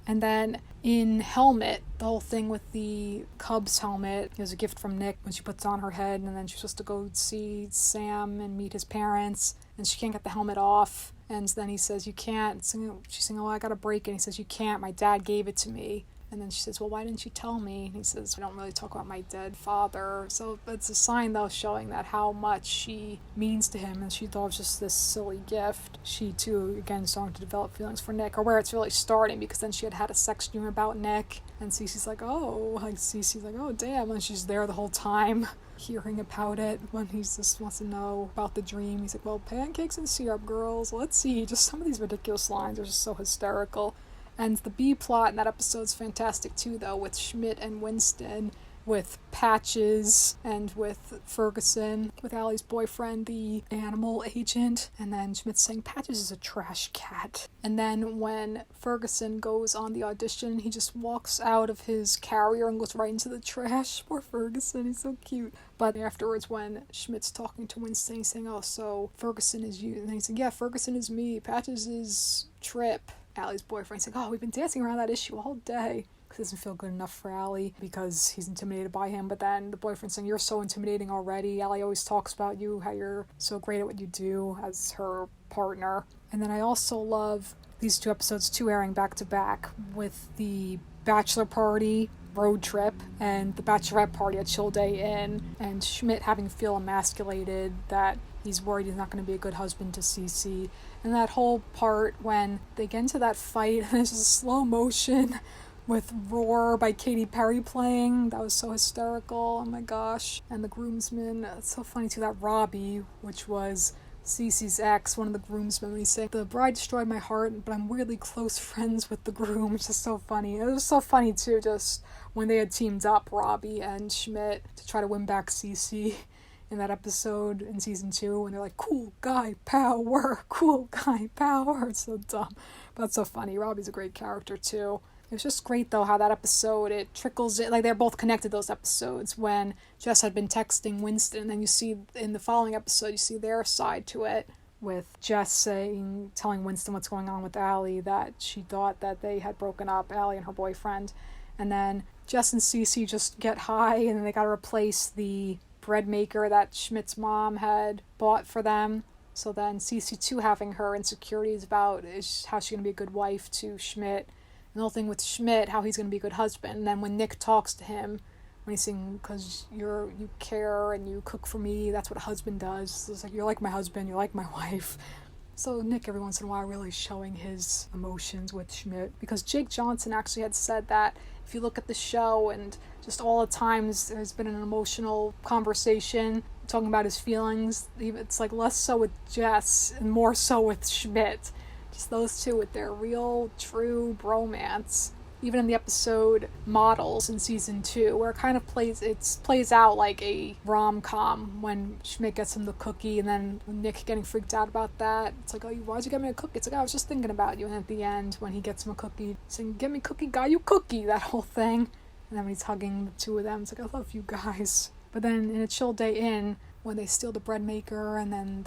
And then in Helmet, the whole thing with the Cubs helmet is a gift from Nick when she puts it on her head, and then she's supposed to go see Sam and meet his parents, and she can't get the helmet off. And then he says, you can't. She's saying, oh, I gotta break it. And he says, you can't. My dad gave it to me. And then she says, well, why didn't you tell me? And he says, I don't really talk about my dead father. So it's a sign, though, showing that how much she means to him. And she thought it was just this silly gift. She, too, again, starting to develop feelings for Nick, or where it's really starting, because then she had a sex dream about Nick. And Cece's like, Cece's like, oh, damn. And she's there the whole time, hearing about it when he just wants to know about the dream. He's like, well, pancakes and syrup, girls. Let's see. Just some of these ridiculous lines are just so hysterical. And the B plot in that episode's fantastic too, though, with Schmidt and Winston, with Patches, and with Ferguson, with Allie's boyfriend, the animal agent, and then Schmidt saying Patches is a trash cat. And then when Ferguson goes on the audition, he just walks out of his carrier and goes right into the trash. Poor Ferguson, he's so cute. But afterwards, when Schmidt's talking to Winston, he's saying, oh, so Ferguson is you. And he's like, yeah, Ferguson is me, Patches is Trip. Allie's boyfriend's like, oh, we've been dancing around that issue all day. Because it doesn't feel good enough for Allie because he's intimidated by him. But then the boyfriend's saying, you're so intimidating already. Allie always talks about you, how you're so great at what you do as her partner. And then I also love these 2 episodes, 2 airing back to back, with the bachelor party road trip and the bachelorette party at Chill Day Inn, and Schmidt having to feel emasculated, that he's worried he's not going to be a good husband to Cece. And that whole part when they get into that fight and there's just slow motion with Roar by Katy Perry playing. That was so hysterical. Oh my gosh. And the groomsmen, it's so funny too, that Robbie, which was Cece's ex, one of the groomsmen, when he's saying, the bride destroyed my heart, but I'm weirdly close friends with the groom. It's just so funny. It was so funny too, just when they had teamed up, Robbie and Schmidt, to try to win back Cece. in that episode in season 2 when they're like, cool guy power, cool guy power. It's so dumb, but it's so funny. Robbie's a great character too. It was just great though how that episode, it trickles it, like they're both connected, those episodes, when Jess had been texting Winston, and then you see in the following episode, you see their side to it, with Jess telling Winston what's going on with Allie, that she thought that they had broken up, Allie and her boyfriend, and then Jess and Cece just get high, and then they gotta replace the bread maker that Schmidt's mom had bought for them. So then Cece too having her insecurities about how she's gonna be a good wife to Schmidt. And the whole thing with Schmidt, how he's going to be a good husband. And then when Nick talks to him, when he's saying, because you care and you cook for me, that's what a husband does. So it's like, you're like my husband, you're like my wife. So Nick, every once in a while, really showing his emotions with Schmidt. Because Jake Johnson actually had said that if you look at the show and just all the times there's been an emotional conversation talking about his feelings, it's like less so with Jess and more so with Schmidt. Those two with their real, true bromance. Even in the episode Models in season 2, where it kind of plays out like a rom-com when Schmidt gets him the cookie, and then Nick getting freaked out about that. It's like, oh, why'd you get me a cookie? It's like, I was just thinking about you. And at the end, when he gets him a cookie, saying, get me cookie, got you cookie, that whole thing. And then when he's hugging the two of them, it's like, I love you guys. But then in A Chill Day In, when they steal the bread maker and then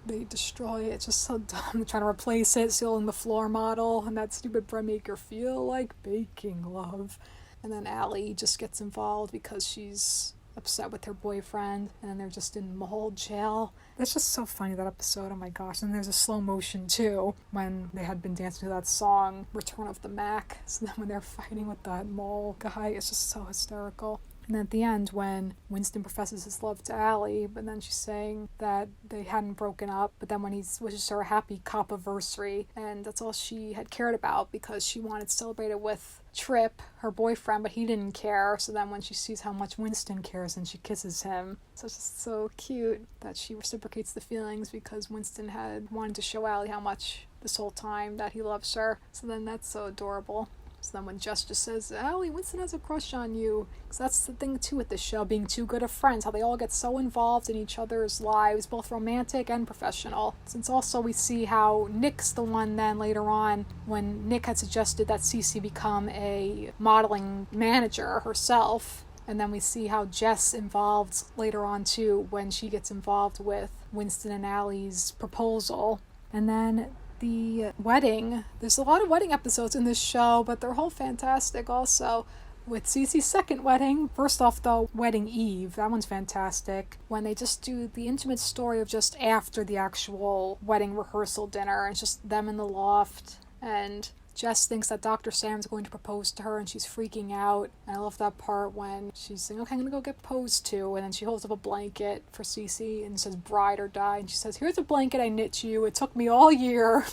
they destroy it, it's just so dumb. They're trying to replace it, stealing the floor model, and that stupid bread maker feel like baking love. And then Allie just gets involved because she's upset with her boyfriend, and then they're just in mall jail. That's just so funny, that episode, oh my gosh. And there's a slow motion too, when they had been dancing to that song, Return of the Mac. So then when they're fighting with that mall guy, it's just so hysterical. And then at the end, when Winston professes his love to Allie, but then she's saying that they hadn't broken up, but then when he wishes her a happy cop-anniversary, and that's all she had cared about because she wanted to celebrate it with Tripp, her boyfriend, but he didn't care. So then when she sees how much Winston cares, and she kisses him. So it's just so cute that she reciprocates the feelings because Winston had wanted to show Allie how much this whole time that he loves her. So then that's so adorable. So then when Jess just says, Allie, Winston has a crush on you. Because that's the thing too with this show, being too good of friends, how they all get so involved in each other's lives, both romantic and professional. Since also we see how Nick's the one then later on, when Nick had suggested that Cece become a modeling manager herself. And then we see how Jess involved later on too, when she gets involved with Winston and Allie's proposal. And then the wedding. There's a lot of wedding episodes in this show, but they're all fantastic also. With Cece's second wedding, first off though, Wedding Eve, that one's fantastic. When they just do the intimate story of just after the actual wedding rehearsal dinner, and it's just them in the loft, and Jess thinks that Dr. Sam's going to propose to her and she's freaking out. And I love that part when she's saying, okay, I'm going to go get proposed to. And then she holds up a blanket for Cece and says, bride or die. And she says, here's a blanket I knit you. It took me all year.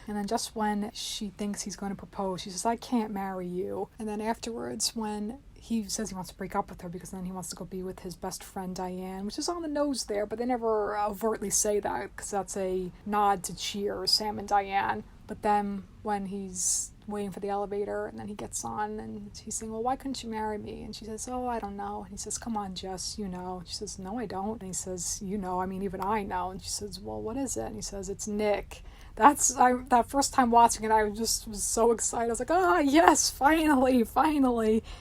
And then just when she thinks he's going to propose, she says, I can't marry you. And then afterwards, when he says he wants to break up with her because then he wants to go be with his best friend Diane, which is on the nose there, but they never overtly say that because that's a nod to Cheers, Sam and Diane. But then when he's waiting for the elevator and then he gets on and he's saying, well, why couldn't you marry me? And she says, oh, I don't know. And he says, come on, Jess, you know. And she says, no, I don't. And he says, you know, I mean, even I know. And she says, well, what is it? And he says, it's Nick. That first time watching it, I was so excited. I was like, oh, yes, finally,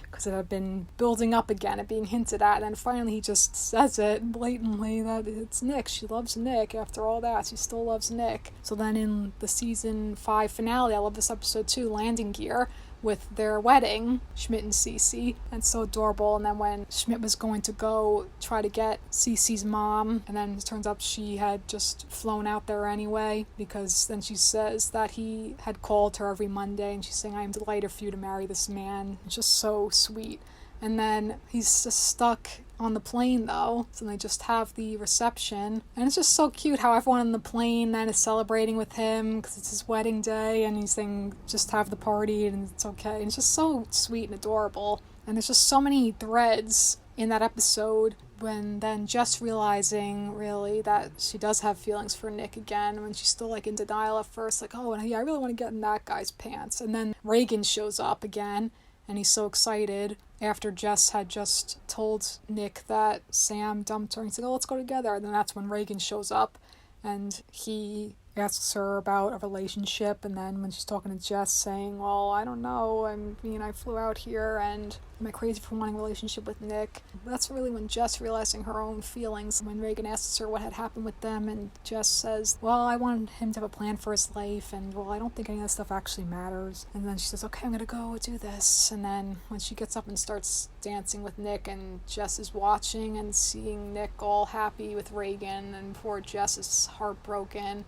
because it had been building up again and being hinted at, and then finally he just says it blatantly that it's Nick. She loves Nick. After all that, she still loves Nick. So then in the season 5 finale, I love this episode too, Landing Gear, with their wedding, Schmidt and Cece, and so adorable. And then when Schmidt was going to go try to get Cece's mom, and then it turns out she had just flown out there anyway, because then she says that he had called her every Monday, and she's saying, I am delighted for you to marry this man. It's just so sweet. And then he's just stuck on the plane though, so they just have the reception, and it's just so cute how everyone on the plane then is celebrating with him because it's his wedding day, and he's saying just have the party and it's okay, and it's just so sweet and adorable. And there's just so many threads in that episode, when then Jess realizing really that she does have feelings for Nick again, when she's still like in denial at first, like, oh yeah, I really want to get in that guy's pants, and then Reagan shows up again and he's so excited, after Jess had just told Nick that Sam dumped her, and he's like, oh, let's go together. And then that's when Reagan shows up, and he asks her about a relationship, and then when she's talking to Jess saying, well, I don't know, I flew out here, and am I crazy for wanting a relationship with Nick? That's really when Jess realizing her own feelings, when Reagan asks her what had happened with them, and Jess says, well, I wanted him to have a plan for his life, and well, I don't think any of that stuff actually matters. And then she says, okay, I'm gonna go do this. And then when she gets up and starts dancing with Nick, and Jess is watching and seeing Nick all happy with Reagan, and poor Jess is heartbroken,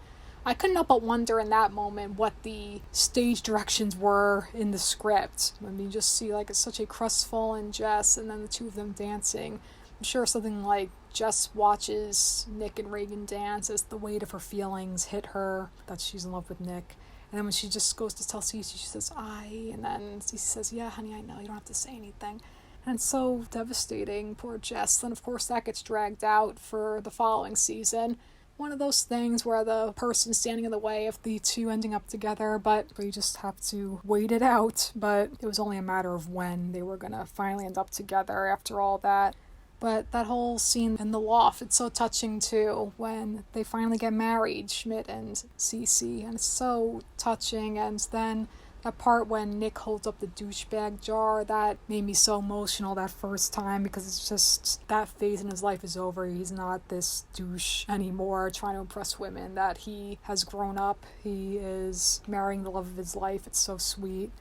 I couldn't help but wonder in that moment what the stage directions were in the script. When you just see like such a crestfallen Jess and then the two of them dancing. I'm sure something like Jess watches Nick and Reagan dance as the weight of her feelings hit her, that she's in love with Nick. And then when she just goes to tell Cece, she says, and then Cece says, yeah, honey, I know, you don't have to say anything. And it's so devastating, poor Jess. Then of course that gets dragged out for the following season. One of those things where the person's standing in the way of the two ending up together, but you just have to wait it out. But it was only a matter of when they were gonna finally end up together after all that. But that whole scene in the loft, it's so touching too, when they finally get married, Schmidt and Cece, and it's so touching. And then that part when Nick holds up the douchebag jar, that made me so emotional that first time, because it's just that phase in his life is over. He's not this douche anymore trying to impress women, that he has grown up. He is marrying the love of his life. It's so sweet.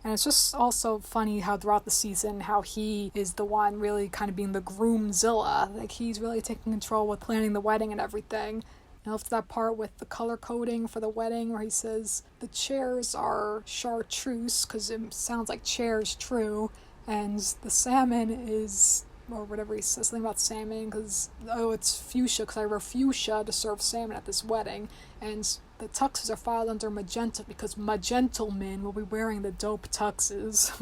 And it's just also funny how throughout the season, how he is the one really kind of being the groomzilla. Like, he's really taking control with planning the wedding and everything. And after that part with the color coding for the wedding where he says the chairs are chartreuse, because it sounds like chairs true, and the salmon is, or whatever he says, something about salmon, because, it's fuchsia, because I wrote fuchsia to serve salmon at this wedding, and the tuxes are filed under magenta, because magentalmen will be wearing the dope tuxes.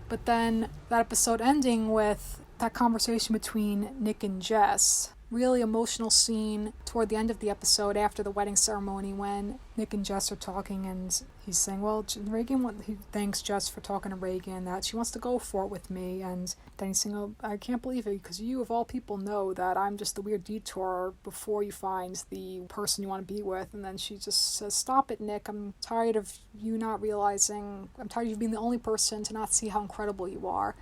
But then that episode ending with that conversation between Nick and Jess. Really emotional scene toward the end of the episode after the wedding ceremony when Nick and Jess are talking, and he's saying, well, he thanks Jess for talking to Reagan, that she wants to go for it with me, and then he's saying, oh, I can't believe it, because you of all people know that I'm just the weird detour before you find the person you want to be with. And then she just says, stop it, Nick, I'm tired of you being the only person to not see how incredible you are.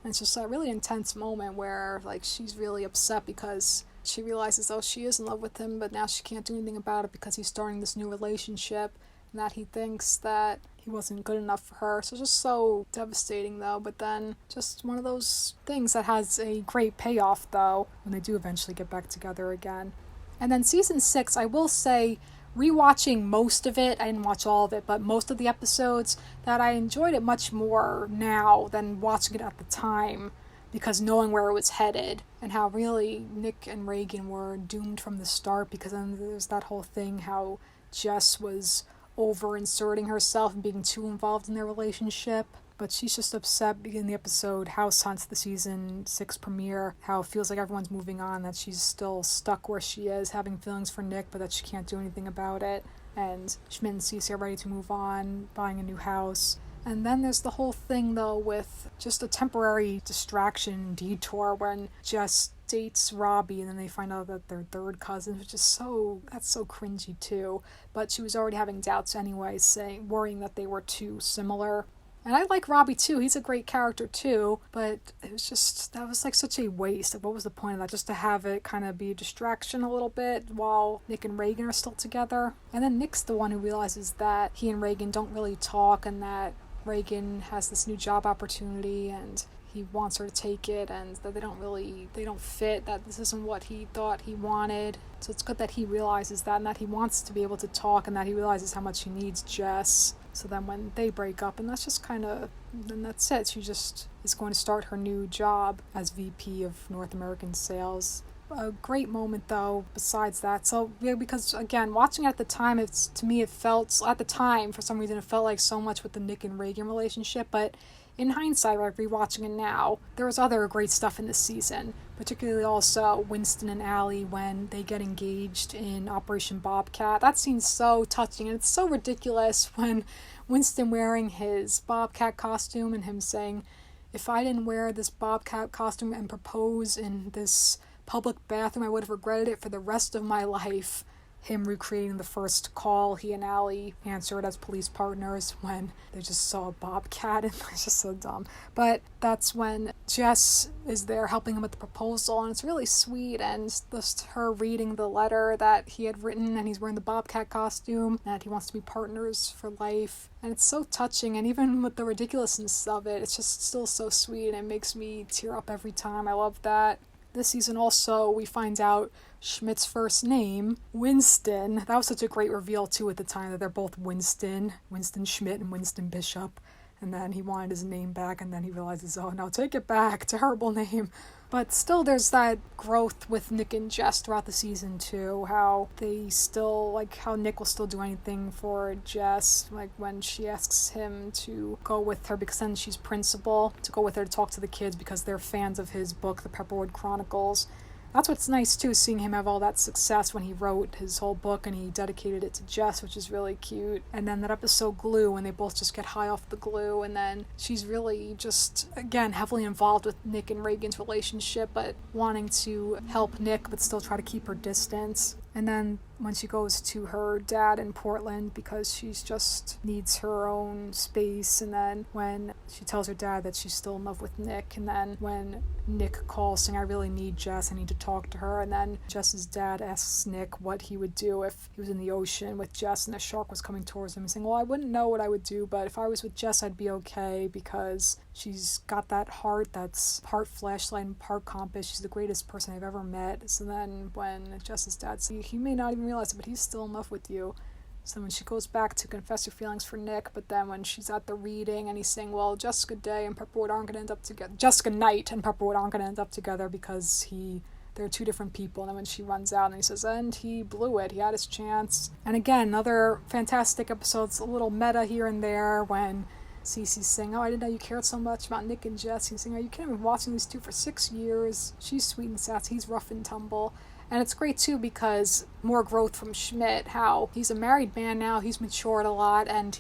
And it's just a really intense moment where, like, she's really upset because she realizes, she is in love with him, but now she can't do anything about it because he's starting this new relationship, and that he thinks that he wasn't good enough for her. So it's just so devastating, though. But then just one of those things that has a great payoff, though, when they do eventually get back together again. And then season 6, I will say, rewatching most of it, I didn't watch all of it, but most of the episodes, that I enjoyed it much more now than watching it at the time, because knowing where it was headed, and how really Nick and Reagan were doomed from the start, because then there's that whole thing how Jess was over-inserting herself and being too involved in their relationship. But she's just upset beginning the episode, House Hunts, the season 6 premiere, how it feels like everyone's moving on, that she's still stuck where she is, having feelings for Nick, but that she can't do anything about it. And Schmidt and Cece are ready to move on, buying a new house. And then there's the whole thing, though, with just a temporary distraction detour when Jess dates Robbie, and then they find out that they're third cousins, which is that's so cringy, too. But she was already having doubts anyway, worrying that they were too similar. And I like Robbie too, he's a great character too, but it was just, that was like such a waste. What was the point of that? Just to have it kind of be a distraction a little bit while Nick and Reagan are still together. And then Nick's the one who realizes that he and Reagan don't really talk, and that Reagan has this new job opportunity and he wants her to take it, and that they don't fit, that this isn't what he thought he wanted. So it's good that he realizes that, and that he wants to be able to talk, and that he realizes how much he needs Jess. So then when they break up, and that's just then that's it. She just is going to start her new job as VP of North American Sales. A great moment, though, besides that. So, yeah, because, again, watching it at the time, at the time, for some reason, it felt like so much with the Nick and Reagan relationship, but in hindsight, like rewatching it now, there was other great stuff in this season, particularly also Winston and Allie when they get engaged in Operation Bobcat. That scene's so touching, and it's so ridiculous when Winston wearing his Bobcat costume and him saying, if I didn't wear this bobcat costume and propose in this public bathroom, I would have regretted it for the rest of my life. Him recreating the first call he and Allie answered as police partners when they just saw a bobcat, and it's just so dumb. But that's when Jess is there helping him with the proposal, and it's really sweet, and just her reading the letter that he had written, and he's wearing the bobcat costume, that he wants to be partners for life. And it's so touching, and even with the ridiculousness of it, it's just still so sweet, and it makes me tear up every time. I love that. This season also, we find out Schmidt's first name, Winston. That was such a great reveal, too, at the time, that they're both Winston Schmidt and Winston Bishop. And then he wanted his name back, and then he realizes, oh no, take it back, terrible name. But still, there's that growth with Nick and Jess throughout the season, too. How they still, how Nick will still do anything for Jess, when she asks him to go with her, because then she's principal, to go with her to talk to the kids because they're fans of his book, The Pepperwood Chronicles. That's what's nice, too, seeing him have all that success when he wrote his whole book and he dedicated it to Jess, which is really cute. And then that episode Glue, when they both just get high off the glue, and then she's really just, again, heavily involved with Nick and Reagan's relationship, but wanting to help Nick but still try to keep her distance. And then when she goes to her dad in Portland because she's just needs her own space, and then when she tells her dad that she's still in love with Nick, and then when Nick calls saying, I really need Jess, I need to talk to her, and then Jess's dad asks Nick what he would do if he was in the ocean with Jess and a shark was coming towards him, and saying, well, I wouldn't know what I would do, but if I was with Jess, I'd be okay because she's got that heart that's part flashlight and part compass. She's the greatest person I've ever met. So then when Jess's dad says, he may not even realize it, but he's still in love with you. So when she goes back to confess her feelings for Nick, but then when she's at the reading and he's saying, well, Jessica Day and Pepperwood aren't going to end up together. Jessica Knight and Pepperwood aren't going to end up together because they're two different people. And then when she runs out and he says, and he blew it, he had his chance. And again, another fantastic episodes, a little meta here and there when Cece's saying, oh, I didn't know you cared so much about Nick and Jess. He's saying, oh, you can't have been watching these two for 6 years. She's sweet and sassy, he's rough and tumble. And it's great, too, because more growth from Schmidt, how he's a married man now, he's matured a lot, and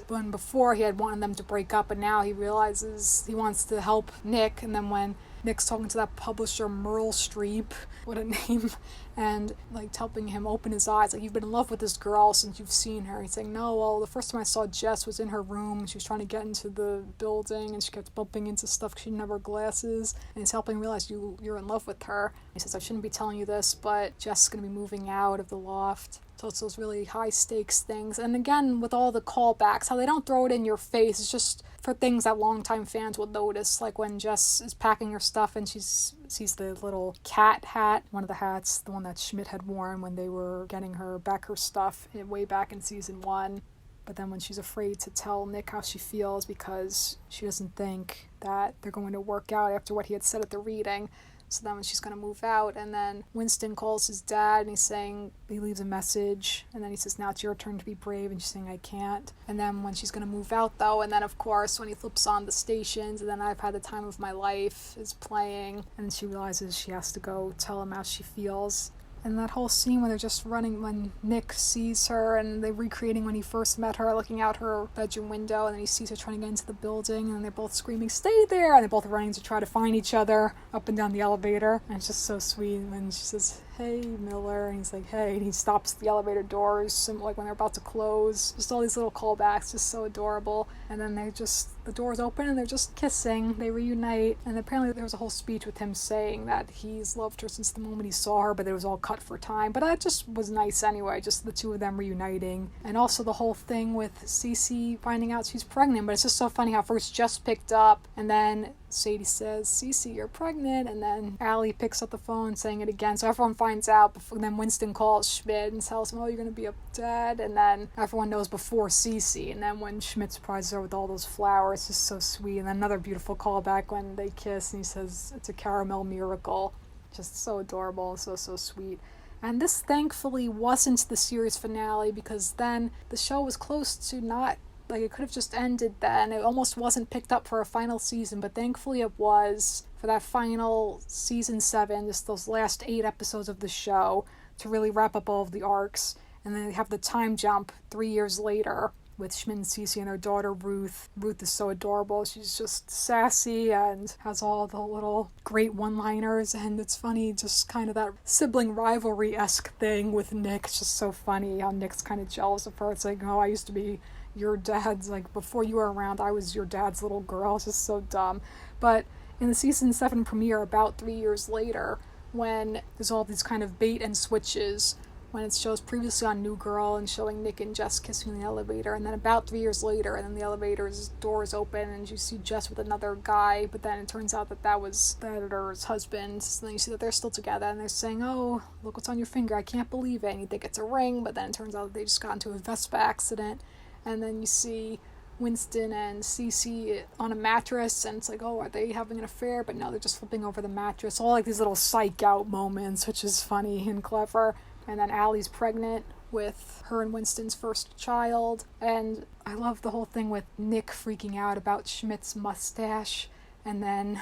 when before he had wanted them to break up, and now he realizes he wants to help Nick, and then when Nick's talking to that publisher, Merle Streep, what a name, and helping him open his eyes, you've been in love with this girl since you've seen her. He's saying, no, well, the first time I saw Jess was in her room, she was trying to get into the building, and she kept bumping into stuff because she didn't have her glasses, and he's helping realize you're in love with her. He says, I shouldn't be telling you this, but Jess is going to be moving out of the loft. So it's those really high stakes things. And again, with all the callbacks, how they don't throw it in your face, it's just for things that longtime fans will notice, like when Jess is packing her stuff and she sees the little cat hat, one of the hats, the one that Schmidt had worn when they were getting her back her stuff way back in season 1. But then when she's afraid to tell Nick how she feels because she doesn't think that they're going to work out after what he had said at the reading. So then when she's going to move out, and then Winston calls his dad, and he's saying, he leaves a message, and then he says, now it's your turn to be brave, and she's saying, I can't. And then when she's going to move out, though, and then, of course, when he flips on the stations, and then I've Had the Time of My Life is playing, and she realizes she has to go tell him how she feels. And that whole scene when they're just running, when Nick sees her and they're recreating when he first met her, looking out her bedroom window, and then he sees her trying to get into the building, and they're both screaming, stay there! And they're both running to try to find each other up and down the elevator. And it's just so sweet when she says, hey, Miller, and he's like, hey, and he stops the elevator doors, when they're about to close. Just all these little callbacks, just so adorable. And then the doors open and they're just kissing, they reunite, and apparently there was a whole speech with him saying that he's loved her since the moment he saw her, but it was all cut for time. But that just was nice anyway, just the two of them reuniting. And also the whole thing with Cece finding out she's pregnant, but it's just so funny how first Jess picked up, and then Sadie says, Cece, you're pregnant, and then Allie picks up the phone saying it again, so everyone finds out before. Then Winston calls Schmidt and tells him, oh, you're going to be a dad, and then everyone knows before Cece, and then when Schmidt surprises her with all those flowers, it's just so sweet. And then another beautiful callback when they kiss, and he says, it's a caramel miracle. Just so adorable, so sweet. And this thankfully wasn't the series finale, because then the show was close to not, it could have just ended then. It almost wasn't picked up for a final season, but thankfully it was for that final season 7, just those last 8 episodes of the show to really wrap up all of the arcs. And then they have the time jump 3 years later, with Schmidt and Cece and their daughter Ruth. Ruth is so adorable. She's just sassy and has all the little great one-liners, and it's funny, just kind of that sibling rivalry-esque thing with Nick. It's just so funny how Nick's kind of jealous of her. It's like, oh, I used to be your dad's, like, before you were around, I was your dad's little girl. It's just so dumb. But in the season 7 premiere, about 3 years later, when there's all these kind of bait and switches, when it shows previously on New Girl and showing Nick and Jess kissing in the elevator, and then about 3 years later, and then the elevator's door is open and you see Jess with another guy, but then it turns out that was the editor's husband. So then you see that they're still together and they're saying, oh, look what's on your finger, I can't believe it, and you think it's a ring, but then it turns out that they just got into a Vespa accident. And then you see Winston and Cece on a mattress, and it's like, oh, are they having an affair? But no, they're just flipping over the mattress. All like these little psych out moments, which is funny and clever. And then Allie's pregnant with her and Winston's first child. And I love the whole thing with Nick freaking out about Schmidt's mustache. And then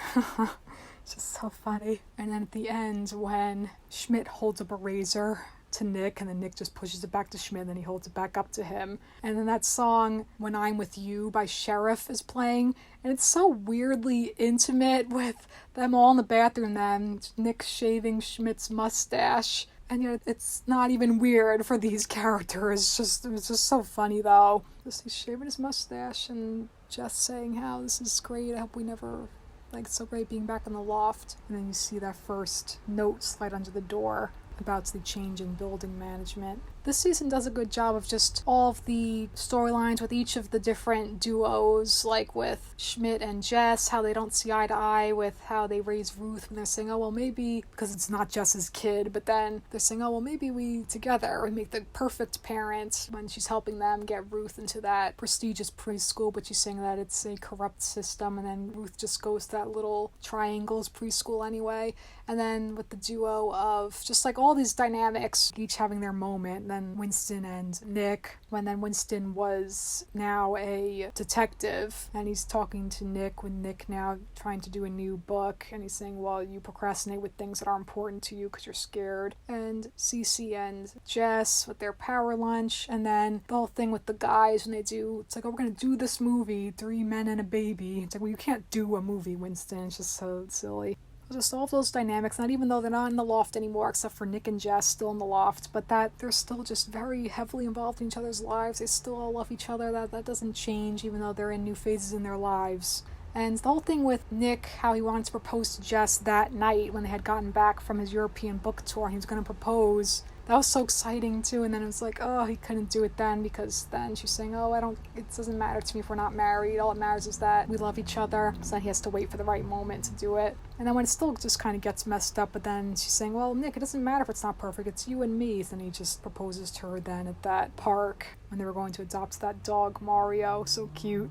it's just so funny. And then at the end, when Schmidt holds up a razor to Nick, and then Nick just pushes it back to Schmidt, and then he holds it back up to him. And then that song, When I'm With You by Sheriff, is playing, and it's so weirdly intimate with them all in the bathroom, then Nick shaving Schmidt's mustache. And yet it's not even weird for these characters. It's just so funny, though. Just he's shaving his mustache, and Jess saying how this is great, I hope we never, like, it's so great being back in the loft. And then you see that first note slide under the door about the change in building management. This season does a good job of just all of the storylines with each of the different duos, like with Schmidt and Jess, how they don't see eye to eye with how they raise Ruth when they're saying, oh, well, maybe, because it's not Jess's kid, but then they're saying, oh, well, maybe we together would make the perfect parent when she's helping them get Ruth into that prestigious preschool, but she's saying that it's a corrupt system, and then Ruth just goes to that little triangles preschool anyway. And then with the duo of just like all these dynamics, each having their moment. Then Winston and Nick, when then Winston was now a detective, and he's talking to Nick when Nick now trying to do a new book, and he's saying, well, you procrastinate with things that are important to you because you're scared. And Cece and Jess with their power lunch, and then the whole thing with the guys when they do, it's like, oh, we're gonna do this movie, 3 men and a baby. It's like, well, you can't do a movie, Winston. It's just so silly. Just all of those dynamics, not even though they're not in the loft anymore, except for Nick and Jess still in the loft, but that they're still just very heavily involved in each other's lives. They still all love each other. That doesn't change, even though they're in new phases in their lives. And the whole thing with Nick, how he wanted to propose to Jess that night when they had gotten back from his European book tour, and he was going to propose. That was so exciting too. And then it was like, oh, he couldn't do it then, because then she's saying, oh, it doesn't matter to me if we're not married. All that matters is that we love each other. So then he has to wait for the right moment to do it. And then when it still just kind of gets messed up, but then she's saying, well, Nick, it doesn't matter if it's not perfect. It's you and me. So then he just proposes to her then at that park when they were going to adopt that dog, Mario. So cute.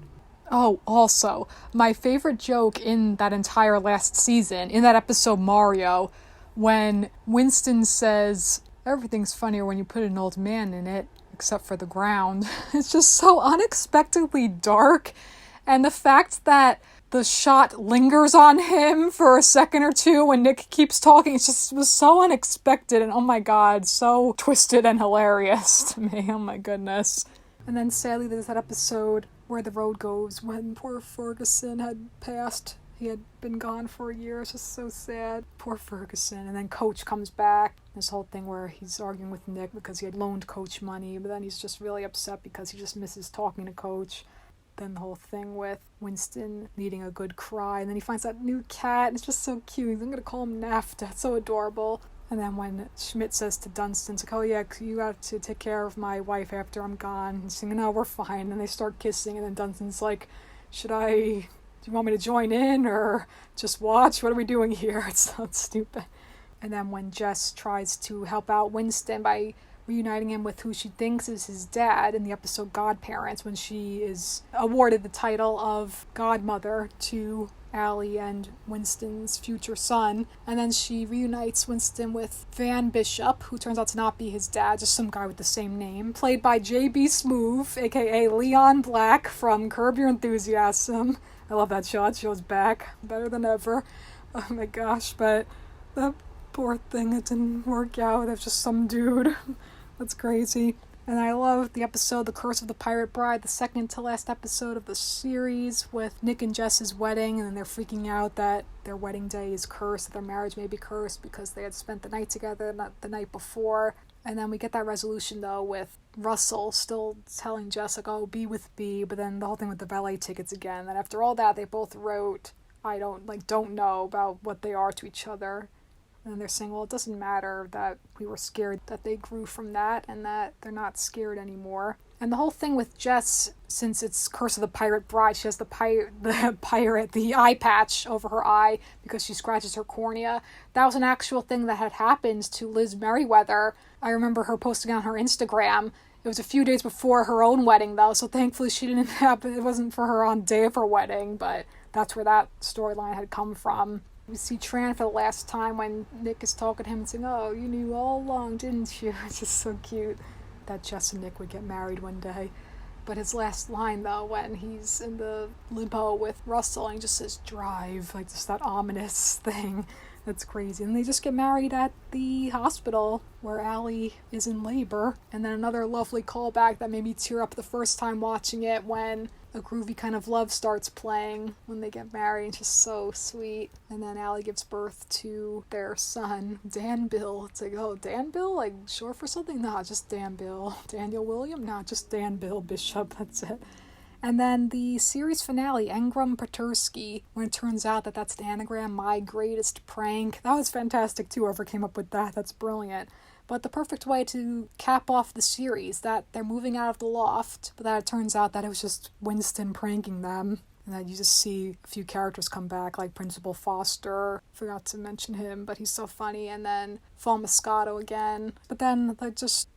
Oh, also, my favorite joke in that entire last season, in that episode Mario, when Winston says, everything's funnier when you put an old man in it, except for the ground. It's just so unexpectedly dark, and the fact that the shot lingers on him for a second or two when Nick keeps talking, it just was so unexpected, and oh my god, so twisted and hilarious to me, oh my goodness. And then sadly there's that episode Where the Road Goes, when poor Ferguson had passed. He had been gone for a year. It's just so sad. Poor Ferguson. And then Coach comes back. This whole thing where he's arguing with Nick because he had loaned Coach money, but then he's just really upset because he just misses talking to Coach. Then the whole thing with Winston needing a good cry, and then he finds that new cat, and it's just so cute. I'm gonna call him Nafta. It's so adorable. And then when Schmidt says to Dunstan, it's like, oh yeah, you got to take care of my wife after I'm gone. And saying, no, we're fine. And they start kissing, and then Dunstan's like, do you want me to join in or just watch? What are we doing here? It's so stupid. And then when Jess tries to help out Winston by reuniting him with who she thinks is his dad in the episode Godparents, when she is awarded the title of godmother to Allie and Winston's future son, and then she reunites Winston with Van Bishop, who turns out to not be his dad, just some guy with the same name, played by J.B. Smoove, aka Leon Black from Curb Your Enthusiasm. I love that show. That show's back. Better than ever. Oh my gosh, but that poor thing, it didn't work out. That's just some dude. That's crazy. And I love the episode, The Curse of the Pirate Bride, the second to last episode of the series with Nick and Jess's wedding, and then they're freaking out that their wedding day is cursed, that their marriage may be cursed because they had spent the night together, not the night before. And then we get that resolution, though, with Russell still telling Jess, like, oh, be with B, but then the whole thing with the valet tickets again. And after all that, they both wrote, I don't know about what they are to each other. And they're saying, well, it doesn't matter that we were scared, that they grew from that and that they're not scared anymore. And the whole thing with Jess, since it's Curse of the Pirate Bride, she has the eye patch over her eye because she scratches her cornea. That was an actual thing that had happened to Liz Meriwether. I remember her posting on her Instagram. It was a few days before her own wedding, though, so thankfully it wasn't for her on day of her wedding, but that's where that storyline had come from. We see Tran for the last time when Nick is talking to him and saying, oh, you knew all along, didn't you? It's just so cute that Jess and Nick would get married one day. But his last line, though, when he's in the limo with Russell and he just says, drive, like just that ominous thing. That's crazy. And they just get married at the hospital where Allie is in labor. And then another lovely callback that made me tear up the first time watching it when a groovy kind of love starts playing when they get married. It's just so sweet. And then Allie gives birth to their son, Dan Bill. It's like, oh, Dan Bill? Like, short for something? Nah, just Dan Bill. Daniel William? Nah, just Dan Bill Bishop. That's it. And then the series finale, Engram Petersky, when it turns out that that's the anagram, my greatest prank. That was fantastic too, whoever came up with that. That's brilliant. But the perfect way to cap off the series, that they're moving out of the loft, but that it turns out that it was just Winston pranking them. And then you just see a few characters come back, like Principal Foster. Forgot to mention him, but he's so funny. And then Fall Moscato again. But then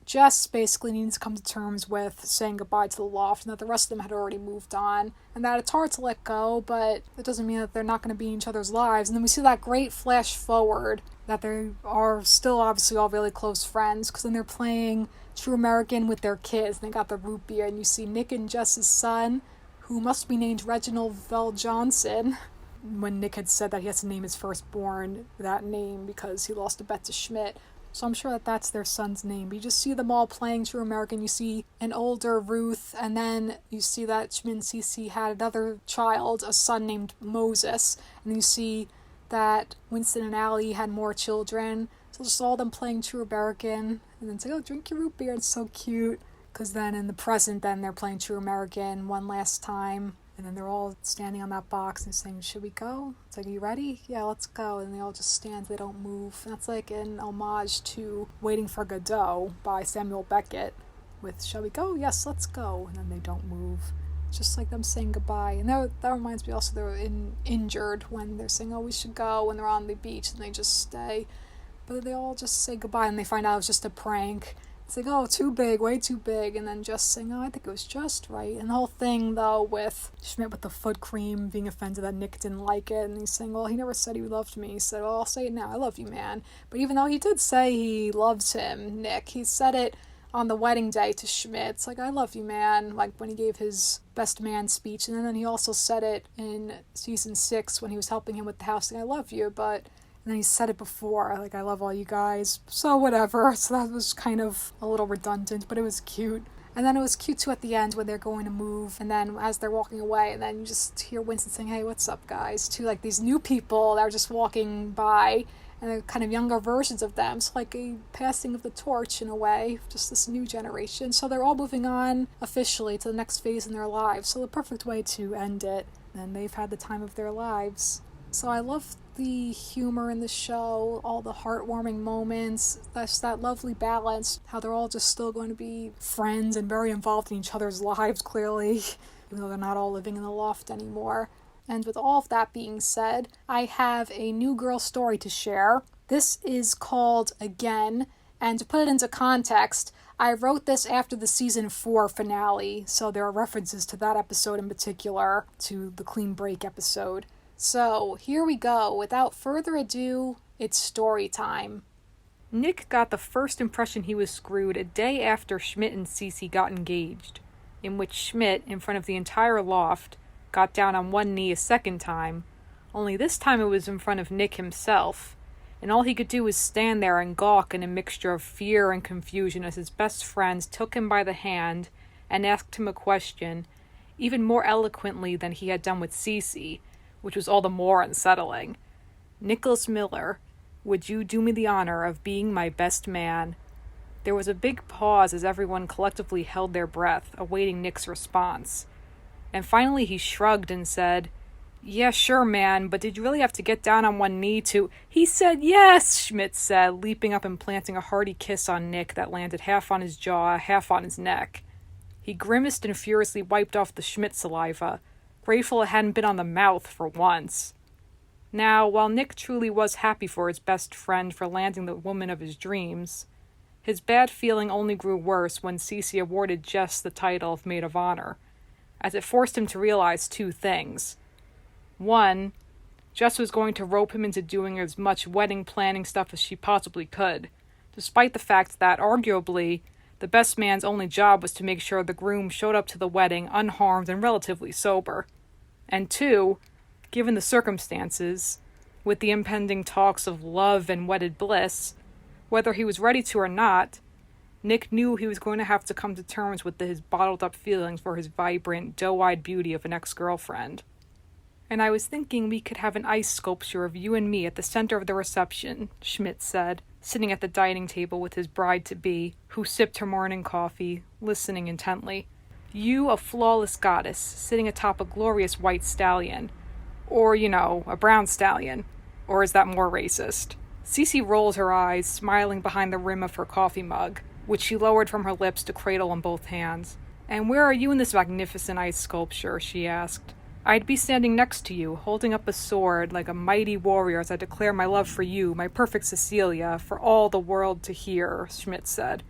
Jess basically needs to come to terms with saying goodbye to the loft, and that the rest of them had already moved on. And that it's hard to let go, but it doesn't mean that they're not going to be in each other's lives. And then we see that great flash forward that they are still obviously all really close friends, because then they're playing True American with their kids. And they got the root beer, and you see Nick and Jess's son, who must be named Reginald Vell Johnson, when Nick had said that he has to name his firstborn that name because he lost a bet to Schmidt. So I'm sure that that's their son's name. But you just see them all playing True American. You see an older Ruth, and then you see that Schmidt and Cece had another child, a son named Moses. And then you see that Winston and Allie had more children. So just all them playing True American. And then say, oh, drink your root beer. It's so cute. Because then in the present, then they're playing True American one last time. And then they're all standing on that box and saying, should we go? It's like, are you ready? Yeah, let's go. And they all just stand. They don't move. And that's like an homage to Waiting for Godot by Samuel Beckett with, shall we go? Yes, let's go. And then they don't move. It's just like them saying goodbye. And that reminds me also they're injured when they're saying, oh, we should go. When they're on the beach and they just stay. But they all just say goodbye and they find out it was just a prank. It's like, oh, too big, way too big, and then just saying, oh, I think it was just right. And the whole thing, though, with Schmidt with the foot cream, being offended that Nick didn't like it, and he's saying, well, he never said he loved me. He said, well, I'll say it now, I love you, man. But even though he did say he loves him, Nick, he said it on the wedding day to Schmidt. It's like, I love you, man, like when he gave his best man speech. And then he also said it in season 6 when he was helping him with the house, saying, I love you, but... And then he said it before, like, I love all you guys, so whatever. So that was kind of a little redundant, but it was cute. And then it was cute, too, at the end when they're going to move. And then as they're walking away, and then you just hear Winston saying, hey, what's up, guys? To, like, these new people that are just walking by, and they're kind of younger versions of them. So, like, a passing of the torch, in a way, just this new generation. So they're all moving on, officially, to the next phase in their lives. So the perfect way to end it. And they've had the time of their lives. So I love the humor in the show, all the heartwarming moments, that's that lovely balance, how they're all just still going to be friends and very involved in each other's lives, clearly, even though they're not all living in the loft anymore. And with all of that being said, I have a new girl story to share. This is called Again, and to put it into context, I wrote this after the season 4 finale, so there are references to that episode in particular, to the Clean Break episode. So, here we go. Without further ado, it's story time. Nick got the first impression he was screwed a day after Schmidt and Cece got engaged, in which Schmidt, in front of the entire loft, got down on one knee a second time, only this time it was in front of Nick himself, and all he could do was stand there and gawk in a mixture of fear and confusion as his best friends took him by the hand and asked him a question, even more eloquently than he had done with Cece, which was all the more unsettling. "Nicholas Miller, would you do me the honor of being my best man?" There was a big pause as everyone collectively held their breath, awaiting Nick's response. And finally he shrugged and said, "Yeah, sure, man, but did you really have to get down on one knee to—" "He said yes," Schmidt said, leaping up and planting a hearty kiss on Nick that landed half on his jaw, half on his neck. He grimaced and furiously wiped off the Schmidt saliva, grateful it hadn't been on the mouth for once. Now, while Nick truly was happy for his best friend for landing the woman of his dreams, his bad feeling only grew worse when Cece awarded Jess the title of Maid of Honor, as it forced him to realize two things. One, Jess was going to rope him into doing as much wedding planning stuff as she possibly could, despite the fact that, arguably, the best man's only job was to make sure the groom showed up to the wedding unharmed and relatively sober. And two, given the circumstances, with the impending talks of love and wedded bliss, whether he was ready to or not, Nick knew he was going to have to come to terms with his bottled-up feelings for his vibrant, doe-eyed beauty of an ex-girlfriend. "And I was thinking we could have an ice sculpture of you and me at the center of the reception," Schmidt said, sitting at the dining table with his bride-to-be, who sipped her morning coffee, listening intently. "You, a flawless goddess, sitting atop a glorious white stallion. Or, a brown stallion. Or is that more racist?" Cece rolled her eyes, smiling behind the rim of her coffee mug, which she lowered from her lips to cradle in both hands. "And where are you in this magnificent ice sculpture?" she asked. "I'd be standing next to you, holding up a sword like a mighty warrior as I declare my love for you, my perfect Cecilia, for all the world to hear," Schmidt said.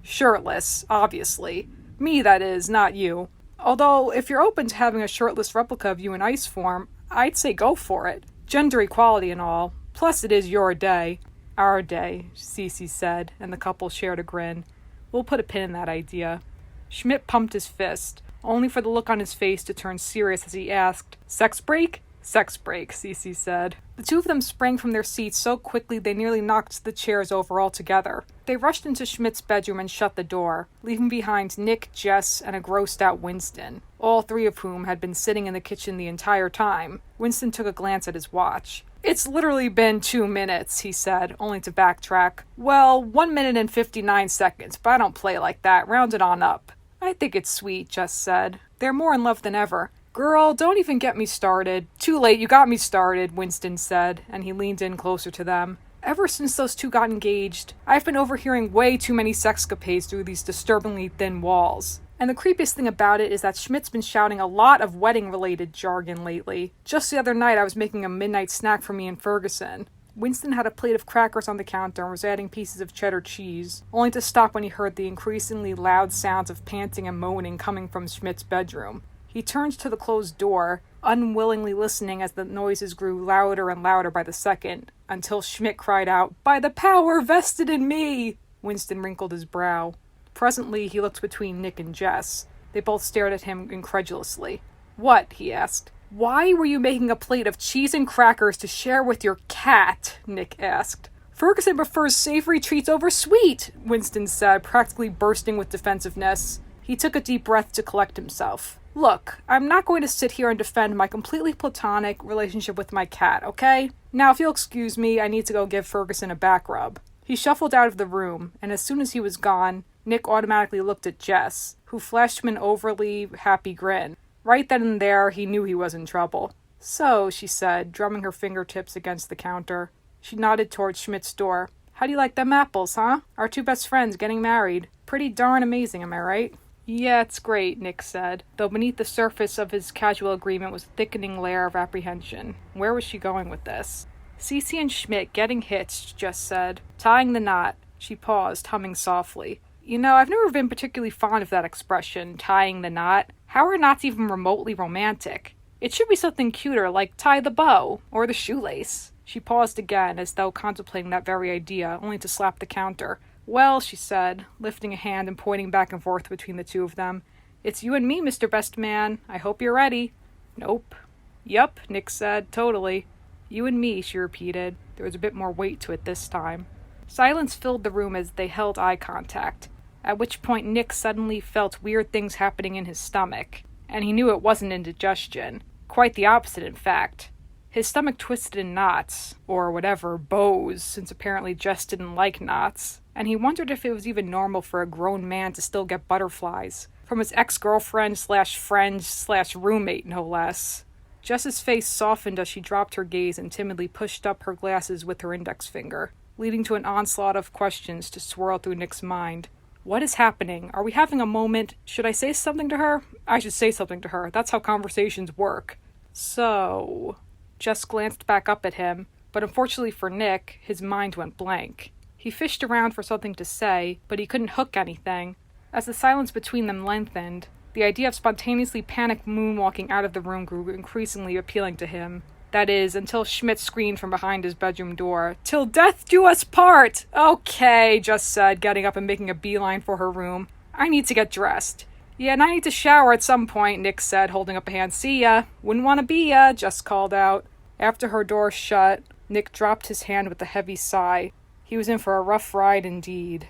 "Shirtless, obviously. Me, that is, not you. Although, if you're open to having a shirtless replica of you in ice form, I'd say go for it. Gender equality and all. Plus it is your day." "Our day," Cece said, and the couple shared a grin. "We'll put a pin in that idea." Schmidt pumped his fist, only for the look on his face to turn serious as he asked, "Sex break?" "Sex break," Cece said. The two of them sprang from their seats so quickly they nearly knocked the chairs over altogether. They rushed into Schmidt's bedroom and shut the door, leaving behind Nick, Jess, and a grossed-out Winston, all three of whom had been sitting in the kitchen the entire time. Winston took a glance at his watch. "It's literally been 2 minutes, he said, only to backtrack. "Well, 1 minute and 59 seconds, but I don't play like that. Round it on up." "I think it's sweet," Jess said. "They're more in love than ever." "Girl, don't even get me started." "Too late, you got me started," Winston said, and he leaned in closer to them. "Ever since those two got engaged, I've been overhearing way too many sexcapades through these disturbingly thin walls. And the creepiest thing about it is that Schmidt's been shouting a lot of wedding-related jargon lately. Just the other night I was making a midnight snack for me and Ferguson. Winston had a plate of crackers on the counter and was adding pieces of cheddar cheese, only to stop when he heard the increasingly loud sounds of panting and moaning coming from Schmidt's bedroom. He turned to the closed door, unwillingly listening as the noises grew louder and louder by the second, until Schmidt cried out, "By the power vested in me!" Winston wrinkled his brow. Presently, he looked between Nick and Jess. They both stared at him incredulously. "What?" he asked. "Why were you making a plate of cheese and crackers to share with your cat?" Nick asked. "Ferguson prefers savory treats over sweet," Winston said, practically bursting with defensiveness. He took a deep breath to collect himself. "Look, I'm not going to sit here and defend my completely platonic relationship with my cat, okay? Now, if you'll excuse me, I need to go give Ferguson a back rub." He shuffled out of the room, and as soon as he was gone, Nick automatically looked at Jess, who flashed him an overly happy grin. Right then and there, he knew he was in trouble. "So," she said, drumming her fingertips against the counter. She nodded towards Schmidt's door. "How do you like them apples, huh? Our two best friends getting married. Pretty darn amazing, am I right?" "Yeah, it's great," Nick said, though beneath the surface of his casual agreement was a thickening layer of apprehension. Where was she going with this? "Cece and Schmidt getting hitched," Jess said. "Tying the knot." She paused, humming softly. I've never been particularly fond of that expression, tying the knot. How are knots even remotely romantic? It should be something cuter, like tie the bow, or the shoelace. She paused again, as though contemplating that very idea, only to slap the counter. "Well," she said, lifting a hand and pointing back and forth between the two of them. "It's you and me, Mr. Best Man. I hope you're ready." "Nope." "Yup," Nick said. "Totally." "You and me," she repeated. There was a bit more weight to it this time. Silence filled the room as they held eye contact, at which point Nick suddenly felt weird things happening in his stomach, and he knew it wasn't indigestion. Quite the opposite, in fact. His stomach twisted in knots, or whatever, bows, since apparently Jess didn't like knots, and he wondered if it was even normal for a grown man to still get butterflies, from his ex-girlfriend/friend/roommate, no less. Jess's face softened as she dropped her gaze and timidly pushed up her glasses with her index finger, leading to an onslaught of questions to swirl through Nick's mind. What is happening? Are we having a moment? Should I say something to her? I should say something to her. That's how conversations work. So... Jess glanced back up at him, but unfortunately for Nick, his mind went blank. He fished around for something to say, but he couldn't hook anything. As the silence between them lengthened, the idea of spontaneously panic moonwalking out of the room grew increasingly appealing to him. That is, until Schmidt screamed from behind his bedroom door, "Till death do us part!" "Okay," Jess said, getting up and making a beeline for her room. "I need to get dressed." "Yeah, and I need to shower at some point," Nick said, holding up a hand. "See ya." "Wouldn't want to be ya," Jess called out. After her door shut, Nick dropped his hand with a heavy sigh. He was in for a rough ride indeed.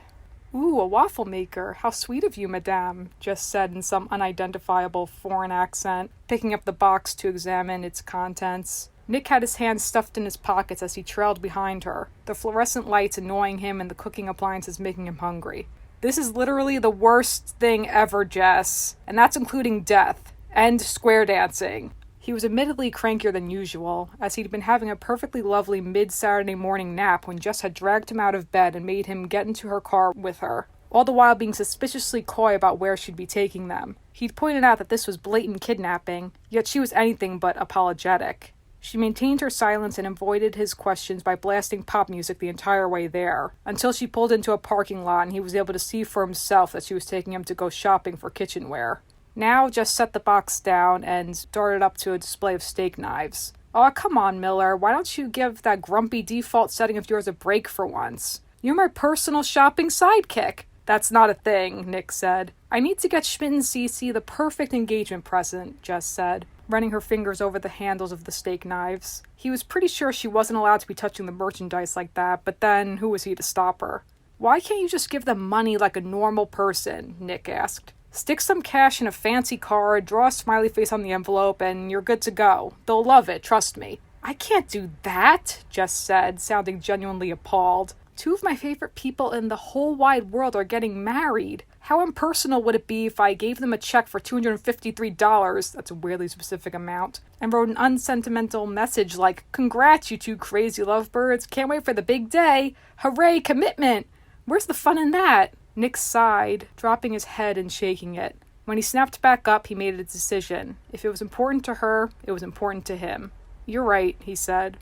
"Ooh, a waffle maker. How sweet of you, madame," Jess said in some unidentifiable foreign accent, picking up the box to examine its contents. Nick had his hands stuffed in his pockets as he trailed behind her, the fluorescent lights annoying him and the cooking appliances making him hungry. "This is literally the worst thing ever, Jess. And that's including death. And square dancing." He was admittedly crankier than usual, as he'd been having a perfectly lovely mid-Saturday morning nap when Jess had dragged him out of bed and made him get into her car with her, all the while being suspiciously coy about where she'd be taking them. He'd pointed out that this was blatant kidnapping, yet she was anything but apologetic. She maintained her silence and avoided his questions by blasting pop music the entire way there, until she pulled into a parking lot and he was able to see for himself that she was taking him to go shopping for kitchenware. Now just set the box down and darted up to a display of steak knives. "Aw, come on, Miller. Why don't you give that grumpy default setting of yours a break for once? You're my personal shopping sidekick." "That's not a thing," Nick said. "I need to get Schmidt and Cece the perfect engagement present," Jess said, running her fingers over the handles of the steak knives. He was pretty sure she wasn't allowed to be touching the merchandise like that, but then who was he to stop her? "Why can't you just give them money like a normal person?" Nick asked. "Stick some cash in a fancy card, draw a smiley face on the envelope, and you're good to go. They'll love it, trust me." "I can't do that," Jess said, sounding genuinely appalled. "Two of my favorite people in the whole wide world are getting married. How impersonal would it be if I gave them a check for $253, that's a weirdly specific amount, and wrote an unsentimental message like, 'Congrats, you two crazy lovebirds. Can't wait for the big day. Hooray, commitment.' Where's the fun in that?" Nick sighed, dropping his head and shaking it. When he snapped back up, he made a decision. If it was important to her, it was important to him. "You're right," he said.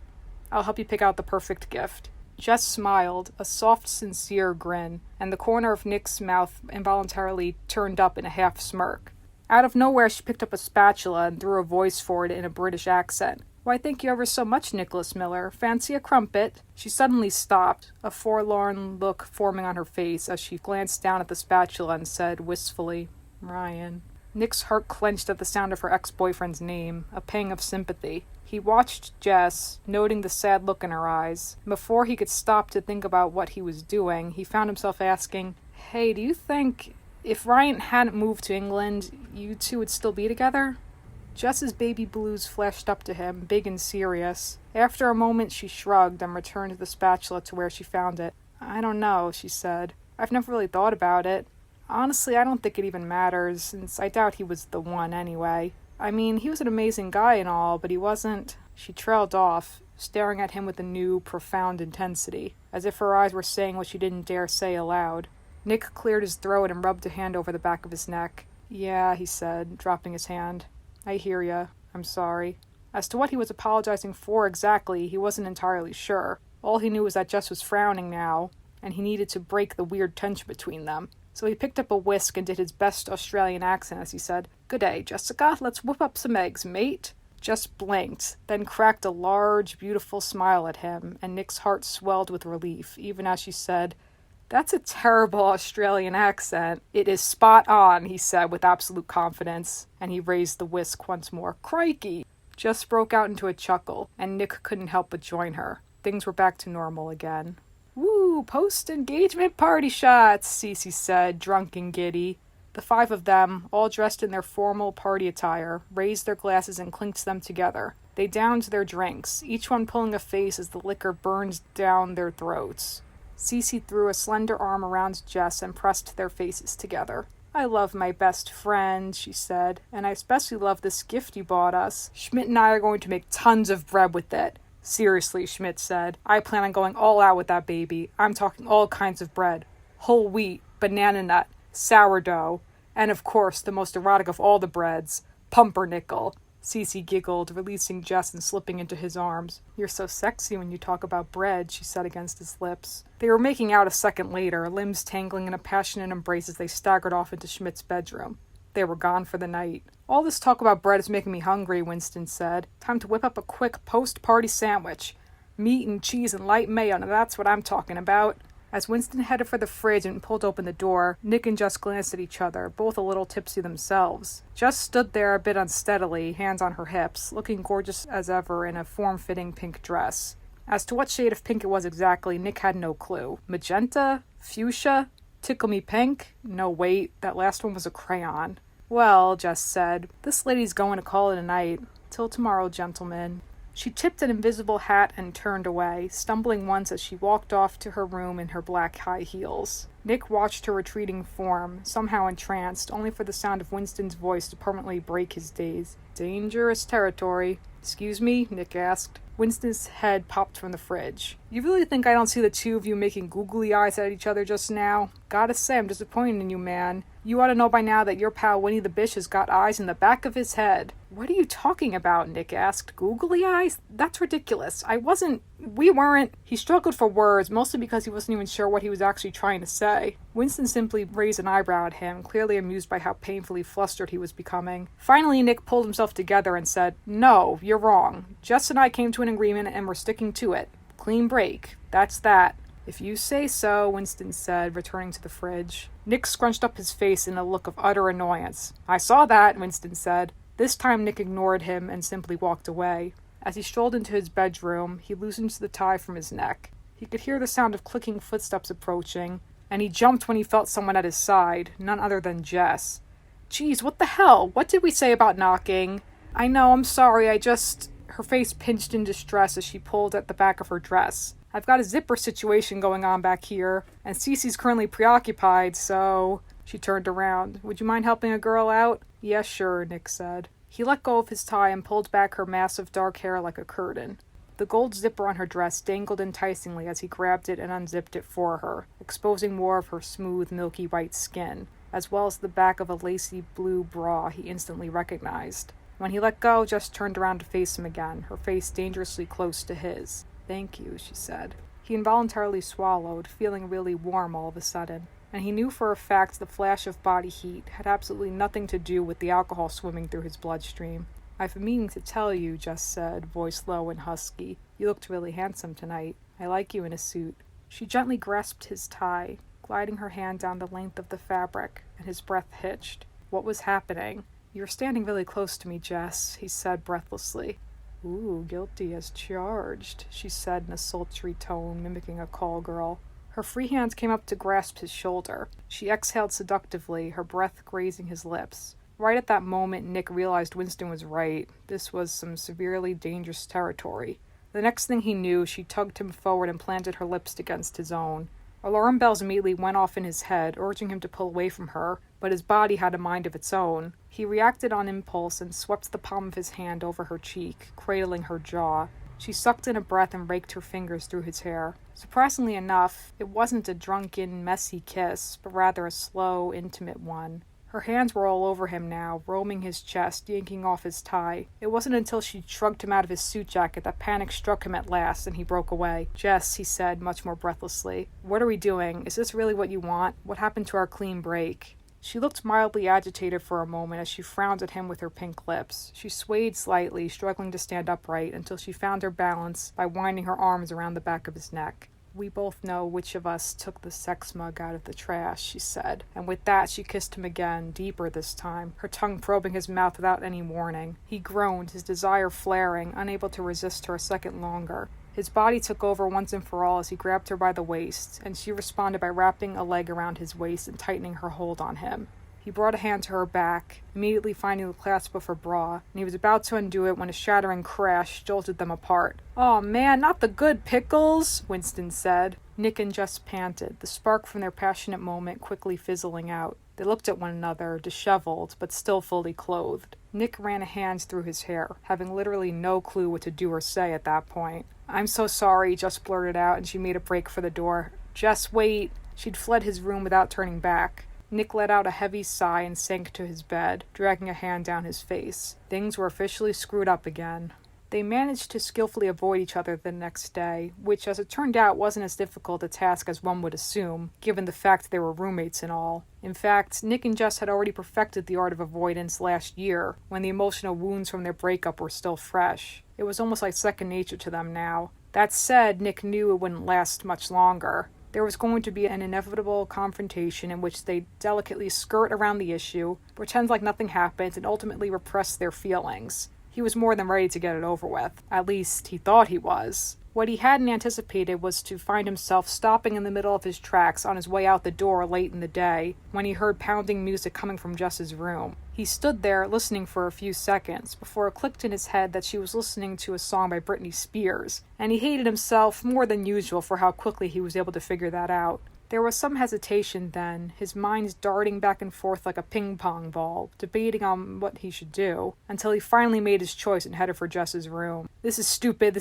"I'll help you pick out the perfect gift." Jess smiled, a soft, sincere grin, and the corner of Nick's mouth involuntarily turned up in a half smirk. Out of nowhere, she picked up a spatula and threw her voice forward in a British accent. "Why, thank you ever so much, Nicholas Miller. Fancy a crumpet?" She suddenly stopped, a forlorn look forming on her face as she glanced down at the spatula and said wistfully, "Ryan." Nick's heart clenched at the sound of her ex-boyfriend's name, a pang of sympathy. He watched Jess, noting the sad look in her eyes. Before he could stop to think about what he was doing, he found himself asking, "Hey, do you think if Ryan hadn't moved to England, you two would still be together?" Jess's baby blues flashed up to him, big and serious. After a moment, she shrugged and returned the spatula to where she found it. "I don't know," she said. "I've never really thought about it. Honestly, I don't think it even matters, since I doubt he was the one anyway. I mean, he was an amazing guy and all, but he wasn't." She trailed off, staring at him with a new, profound intensity, as if her eyes were saying what she didn't dare say aloud. Nick cleared his throat and rubbed a hand over the back of his neck. "Yeah," he said, dropping his hand. "I hear ya. I'm sorry." As to what he was apologizing for exactly, he wasn't entirely sure. All he knew was that Jess was frowning now, and he needed to break the weird tension between them. So he picked up a whisk and did his best Australian accent as he said, "Good day, Jessica. Let's whip up some eggs, mate." Jess blinked, then cracked a large, beautiful smile at him, and Nick's heart swelled with relief, even as she said, "That's a terrible Australian accent." "It is spot on," he said with absolute confidence, and he raised the whisk once more. "Crikey!" Jess broke out into a chuckle, and Nick couldn't help but join her. things were back to normal again. "Woo, post-engagement party shots," Cece said, drunk and giddy. The 5 of them, all dressed in their formal party attire, raised their glasses and clinked them together. They downed their drinks, each one pulling a face as the liquor burned down their throats. Cece threw a slender arm around Jess and pressed their faces together. "I love my best friend," she said, "and I especially love this gift you bought us. Schmidt and I are going to make tons of bread with it." "Seriously," Schmidt said, "I plan on going all out with that baby. I'm talking all kinds of bread. Whole wheat, banana nut, sourdough, and of course the most erotic of all the breads, pumpernickel." Cece giggled, releasing Jess and slipping into his arms. "You're so sexy when you talk about bread," she said against his lips. They were making out a second later, limbs tangling in a passionate embrace as they staggered off into Schmidt's bedroom. They were gone for the night. "All this talk about bread is making me hungry," Winston said. "Time to whip up a quick post-party sandwich. Meat and cheese and light mayo, now that's what I'm talking about." As Winston headed for the fridge and pulled open the door, Nick and Jess glanced at each other, both a little tipsy themselves. Jess stood there a bit unsteadily, hands on her hips, looking gorgeous as ever in a form-fitting pink dress. As to what shade of pink it was exactly, Nick had no clue. Magenta? Fuchsia? Tickle me pink? No, wait, that last one was a crayon. "Well," Jess said, "this lady's going to call it a night. Till tomorrow, gentlemen." She tipped an invisible hat and turned away, stumbling once as she walked off to her room in her black high heels. Nick watched her retreating form, somehow entranced, only for the sound of Winston's voice to permanently break his daze. "Dangerous territory." "Excuse me?" Nick asked. Winston's head popped from the fridge. "You really think I don't see the 2 of you making googly eyes at each other just now? Gotta say, I'm disappointed in you, man. You ought to know by now that your pal Winnie the Bish has got eyes in the back of his head." "What are you talking about?" Nick asked. "Googly eyes? That's ridiculous. We weren't." He struggled for words, mostly because he wasn't even sure what he was actually trying to say. Winston simply raised an eyebrow at him, clearly amused by how painfully flustered he was becoming. Finally, Nick pulled himself together and said, "No, you're wrong. Jess and I came to an agreement and we're sticking to it. Clean break. That's that." "If you say so," Winston said, returning to the fridge. Nick scrunched up his face in a look of utter annoyance. "I saw that," Winston said. This time Nick ignored him and simply walked away. As he strolled into his bedroom, he loosened the tie from his neck. He could hear the sound of clicking footsteps approaching, and he jumped when he felt someone at his side, none other than Jess. "Geez, what the hell? What did we say about knocking?" "I know, I'm sorry, Her face pinched in distress as she pulled at the back of her dress. "I've got a zipper situation going on back here, and Cece's currently preoccupied, so..." She turned around. "Would you mind helping a girl out?" "Yeah, sure," Nick said. He let go of his tie and pulled back her massive dark hair like a curtain. The gold zipper on her dress dangled enticingly as he grabbed it and unzipped it for her, exposing more of her smooth, milky white skin, as well as the back of a lacy blue bra he instantly recognized. When he let go, Jess turned around to face him again, her face dangerously close to his. "Thank you," she said. He involuntarily swallowed, feeling really warm all of a sudden, and he knew for a fact the flash of body heat had absolutely nothing to do with the alcohol swimming through his bloodstream. "I've been meaning to tell you," Jess said, voice low and husky. "You looked really handsome tonight. I like you in a suit." She gently grasped his tie, gliding her hand down the length of the fabric, and his breath hitched. What was happening? "You're standing really close to me, Jess," he said breathlessly. "Ooh, guilty as charged," she said in a sultry tone, mimicking a call girl. Her free hand came up to grasp his shoulder. She exhaled seductively, her breath grazing his lips. Right at that moment, Nick realized Winston was right. This was some severely dangerous territory. The next thing he knew, she tugged him forward and planted her lips against his own. Alarm bells immediately went off in his head, urging him to pull away from her, but his body had a mind of its own. He reacted on impulse and swept the palm of his hand over her cheek, cradling her jaw. She sucked in a breath and raked her fingers through his hair. Surprisingly enough, it wasn't a drunken, messy kiss, but rather a slow, intimate one. Her hands were all over him now, roaming his chest, yanking off his tie. It wasn't until she shrugged him out of his suit jacket that panic struck him at last, and he broke away. "Jess," he said, much more breathlessly, "what are we doing? Is this really what you want? What happened to our clean break?" She looked mildly agitated for a moment as she frowned at him with her pink lips. She swayed slightly, struggling to stand upright, until she found her balance by winding her arms around the back of his neck. "We both know which of us took the sex mug out of the trash," she said, and with that she kissed him again, deeper this time, her tongue probing his mouth without any warning. He groaned, his desire flaring, unable to resist her a second longer. His body took over once and for all as he grabbed her by the waist, and she responded by wrapping a leg around his waist and tightening her hold on him. He brought a hand to her back, immediately finding the clasp of her bra, and he was about to undo it when a shattering crash jolted them apart. "Oh man, not the good pickles," Winston said. Nick and Jess panted, the spark from their passionate moment quickly fizzling out. They looked at one another, disheveled, but still fully clothed. Nick ran a hand through his hair, having literally no clue what to do or say at that point. "I'm so sorry," Jess blurted out, and she made a break for the door. "Jess, wait." She'd fled his room without turning back. Nick let out a heavy sigh and sank to his bed, dragging a hand down his face. Things were officially screwed up again. They managed to skillfully avoid each other the next day, which, as it turned out, wasn't as difficult a task as one would assume, given the fact they were roommates and all. In fact, Nick and Jess had already perfected the art of avoidance last year, when the emotional wounds from their breakup were still fresh. It was almost like second nature to them now. That said, Nick knew it wouldn't last much longer. There was going to be an inevitable confrontation in which they delicately skirt around the issue, pretend like nothing happened, and ultimately repress their feelings. He was more than ready to get it over with. At least, he thought he was. What he hadn't anticipated was to find himself stopping in the middle of his tracks on his way out the door late in the day, when he heard pounding music coming from Jess's room. He stood there, listening for a few seconds, before it clicked in his head that she was listening to a song by Britney Spears, and he hated himself more than usual for how quickly he was able to figure that out. There was some hesitation then, his mind darting back and forth like a ping-pong ball, debating on what he should do, until he finally made his choice and headed for Jess's room. This is stupid,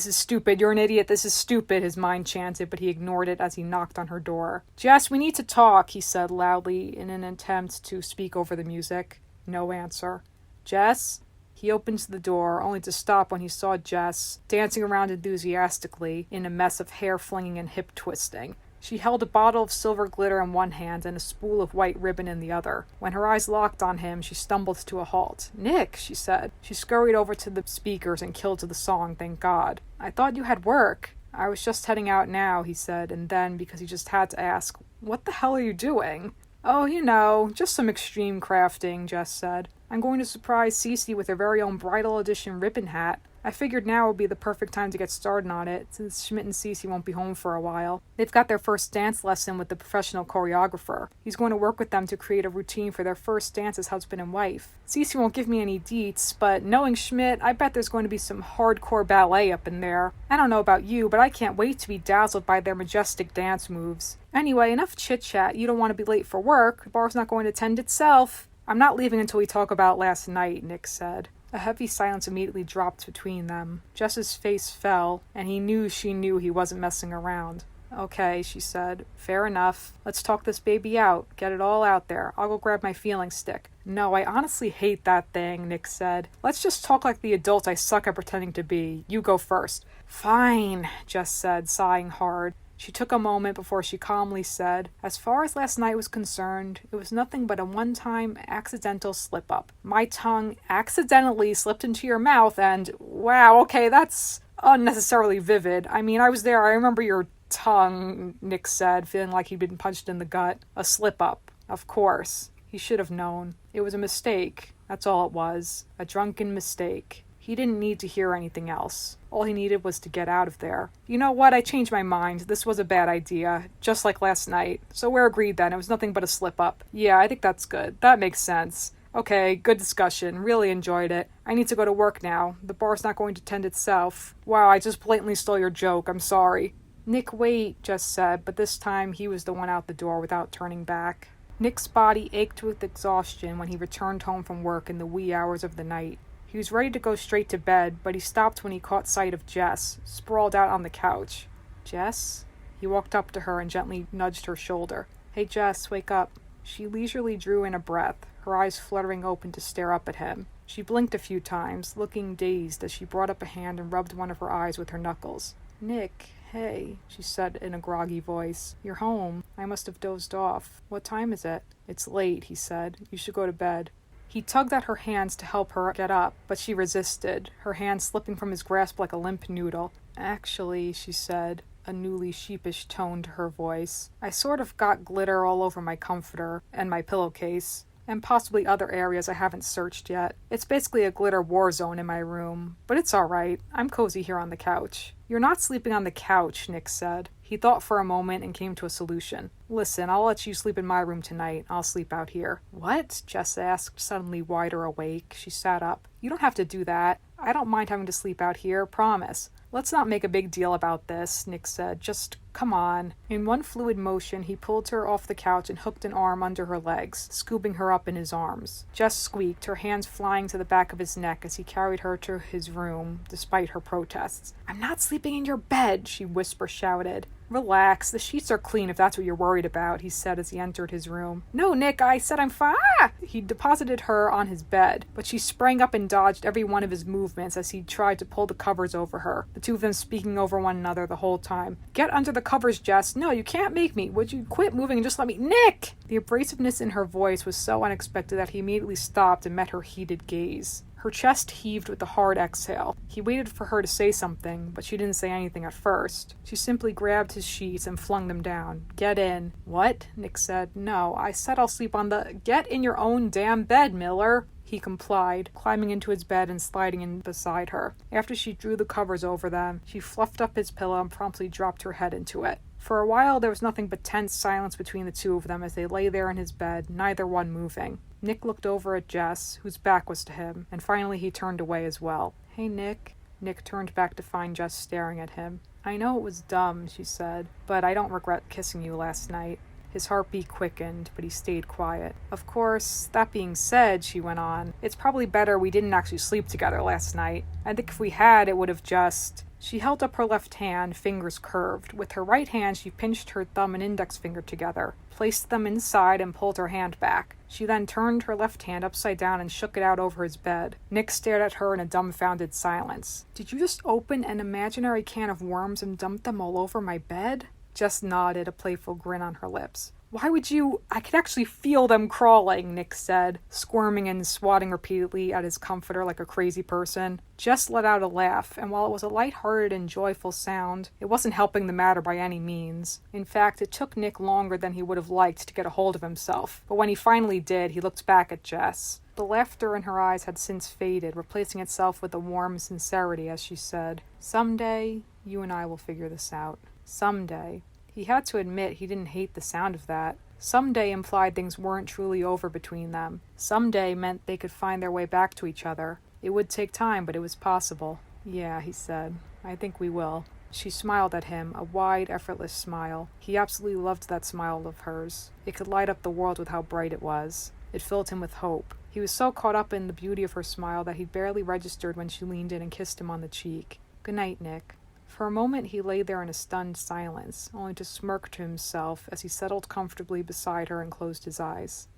you're an idiot, this is stupid," his mind chanted, but he ignored it as he knocked on her door. "Jess, we need to talk," he said loudly in an attempt to speak over the music. No answer. "Jess?" He opened the door, only to stop when he saw Jess, dancing around enthusiastically in a mess of hair flinging and hip twisting. She held a bottle of silver glitter in one hand and a spool of white ribbon in the other. When her eyes locked on him, she stumbled to a halt. "Nick," she said. She scurried over to the speakers and killed to the song, thank God. "I thought you had work." "I was just heading out now," he said, and then, because he just had to ask, "What the hell are you doing?" "Oh, you know, just some extreme crafting," Jess said. "I'm going to surprise Cece with her very own bridal edition ribbon hat. I figured now would be the perfect time to get started on it, since Schmidt and Cece won't be home for a while. They've got their first dance lesson with the professional choreographer. He's going to work with them to create a routine for their first dance as husband and wife. Cece won't give me any deets, but knowing Schmidt, I bet there's going to be some hardcore ballet up in there. I don't know about you, but I can't wait to be dazzled by their majestic dance moves. Anyway, enough chit-chat. You don't want to be late for work. The bar's not going to tend itself." "I'm not leaving until we talk about last night," Nick said. A heavy silence immediately dropped between them. Jess's face fell, and he knew she knew he wasn't messing around. "Okay," she said. "Fair enough. Let's talk this baby out. Get it all out there. I'll go grab my feeling stick." "No, I honestly hate that thing," Nick said. "Let's just talk like the adult I suck at pretending to be. You go first." "Fine," Jess said, sighing hard. She took a moment before she calmly said, "As far as last night was concerned, it was nothing but a one-time accidental slip-up. My tongue accidentally slipped into your mouth and, wow, okay, that's unnecessarily vivid. I mean, I was there, I remember your tongue," Nick said, feeling like he'd been punched in the gut. "A slip-up. Of course. He should have known. It was a mistake. That's all it was. A drunken mistake." He didn't need to hear anything else. All he needed was to get out of there. "You know what? I changed my mind. This was a bad idea. Just like last night. So we're agreed then. It was nothing but a slip-up." "Yeah, I think that's good. That makes sense." "Okay, good discussion. Really enjoyed it. I need to go to work now. The bar's not going to tend itself. Wow, I just blatantly stole your joke. I'm sorry." "Nick, wait," Jess said, but this time he was the one out the door without turning back. Nick's body ached with exhaustion when he returned home from work in the wee hours of the night. He was ready to go straight to bed, but he stopped when he caught sight of Jess, sprawled out on the couch. "Jess?" He walked up to her and gently nudged her shoulder. "Hey, Jess, wake up." She leisurely drew in a breath, her eyes fluttering open to stare up at him. She blinked a few times, looking dazed as she brought up a hand and rubbed one of her eyes with her knuckles. "Nick, hey," she said in a groggy voice. "You're home. I must have dozed off. What time is it?" "It's late," he said. "You should go to bed." He tugged at her hands to help her get up, but she resisted, her hand slipping from his grasp like a limp noodle. "Actually," she said, a newly sheepish tone to her voice, "I sort of got glitter all over my comforter and my pillowcase. and possibly other areas I haven't searched yet. It's basically a glitter war zone in my room, but it's alright. I'm cozy here on the couch. You're not sleeping on the couch, Nick said. He thought for a moment and came to a solution. Listen, I'll let you sleep in my room tonight. I'll sleep out here. What? Jess asked, suddenly wider awake. She sat up. You don't have to do that. I don't mind having to sleep out here, promise. Let's not make a big deal about this, Nick said. Just come on. In one fluid motion, he pulled her off the couch and hooked an arm under her legs, scooping her up in his arms. Jess squeaked, her hands flying to the back of his neck as he carried her to his room, despite her protests. I'm not sleeping in your bed, she whisper-shouted. Relax, the sheets are clean if that's what you're worried about, he said as he entered his room. No, Nick, I said I'm fine. He deposited her on his bed, but she sprang up and dodged every one of his movements as he tried to pull the covers over her, the two of them speaking over one another the whole time. Get under the covers, Jess. No, you can't make me. Would you quit moving and just let me— Nick! The abrasiveness in her voice was so unexpected that he immediately stopped and met her heated gaze. Her chest heaved with a hard exhale. He waited for her to say something, but she didn't say anything at first. She simply grabbed his sheets and flung them down. Get in. What? Nick said. No, I said I'll sleep on the— Get in your own damn bed, Miller. He complied, climbing into his bed and sliding in beside her. After she drew the covers over them, she fluffed up his pillow and promptly dropped her head into it. For a while, there was nothing but tense silence between the two of them as they lay there in his bed, neither one moving. Nick looked over at Jess, whose back was to him, and finally he turned away as well. Hey, Nick. Nick turned back to find Jess staring at him. I know it was dumb, she said, but I don't regret kissing you last night. His heartbeat quickened, but he stayed quiet. Of course, that being said, she went on, it's probably better we didn't actually sleep together last night. I think if we had, it would have just— She held up her left hand, fingers curved. With her right hand, she pinched her thumb and index finger together, placed them inside, and pulled her hand back. She then turned her left hand upside down and shook it out over his bed. Nick stared at her in a dumbfounded silence. Did you just open an imaginary can of worms and dump them all over my bed? Jess nodded, a playful grin on her lips. Why would you— I could actually feel them crawling, Nick said, squirming and swatting repeatedly at his comforter like a crazy person. Jess let out a laugh, and while it was a light-hearted and joyful sound, it wasn't helping the matter by any means. In fact, it took Nick longer than he would have liked to get a hold of himself, but when he finally did, he looked back at Jess. The laughter in her eyes had since faded, replacing itself with a warm sincerity as she said, Someday, you and I will figure this out. Someday. He had to admit he didn't hate the sound of that. Someday implied things weren't truly over between them. Someday meant they could find their way back to each other. It would take time, but it was possible. Yeah, he said. I think we will. She smiled at him, a wide, effortless smile. He absolutely loved that smile of hers. It could light up the world with how bright it was. It filled him with hope. He was so caught up in the beauty of her smile that he barely registered when she leaned in and kissed him on the cheek. Good night, Nick. For a moment he lay there in a stunned silence, only to smirk to himself as he settled comfortably beside her and closed his eyes.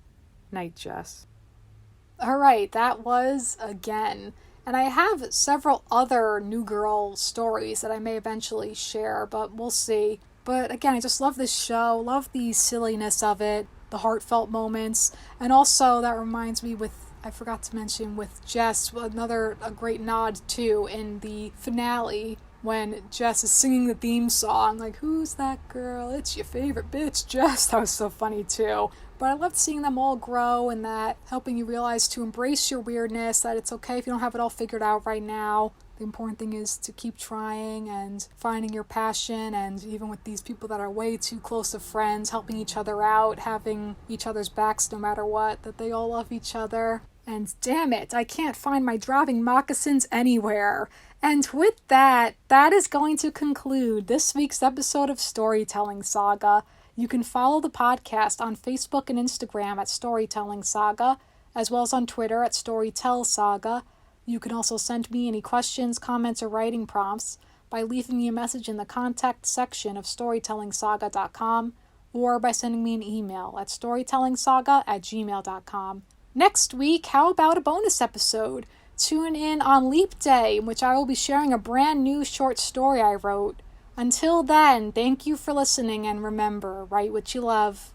Night, Jess. Alright, that was Again. And I have several other New Girl stories that I may eventually share, but we'll see. But again, I just love this show, love the silliness of it, the heartfelt moments, and also that reminds me I forgot to mention with Jess, a great nod too in the finale, when Jess is singing the theme song, like, who's that girl? It's your favorite bitch, Jess. That was so funny, too. But I loved seeing them all grow and that helping you realize to embrace your weirdness, that it's okay if you don't have it all figured out right now. The important thing is to keep trying and finding your passion, and even with these people that are way too close of friends, helping each other out, having each other's backs no matter what, that they all love each other. And damn it, I can't find my driving moccasins anywhere. And with that is going to conclude this week's episode of Storytelling Saga. You can follow the podcast on Facebook and Instagram at Storytelling Saga, as well as on Twitter at Storytell Saga. You can also send me any questions, comments, or writing prompts by leaving me a message in the contact section of storytellingsaga.com or by sending me an email at storytellingsaga@gmail.com. Next week, how about a bonus episode? Tune in on Leap Day, in which I will be sharing a brand new short story I wrote. Until then, thank you for listening, and remember, write what you love.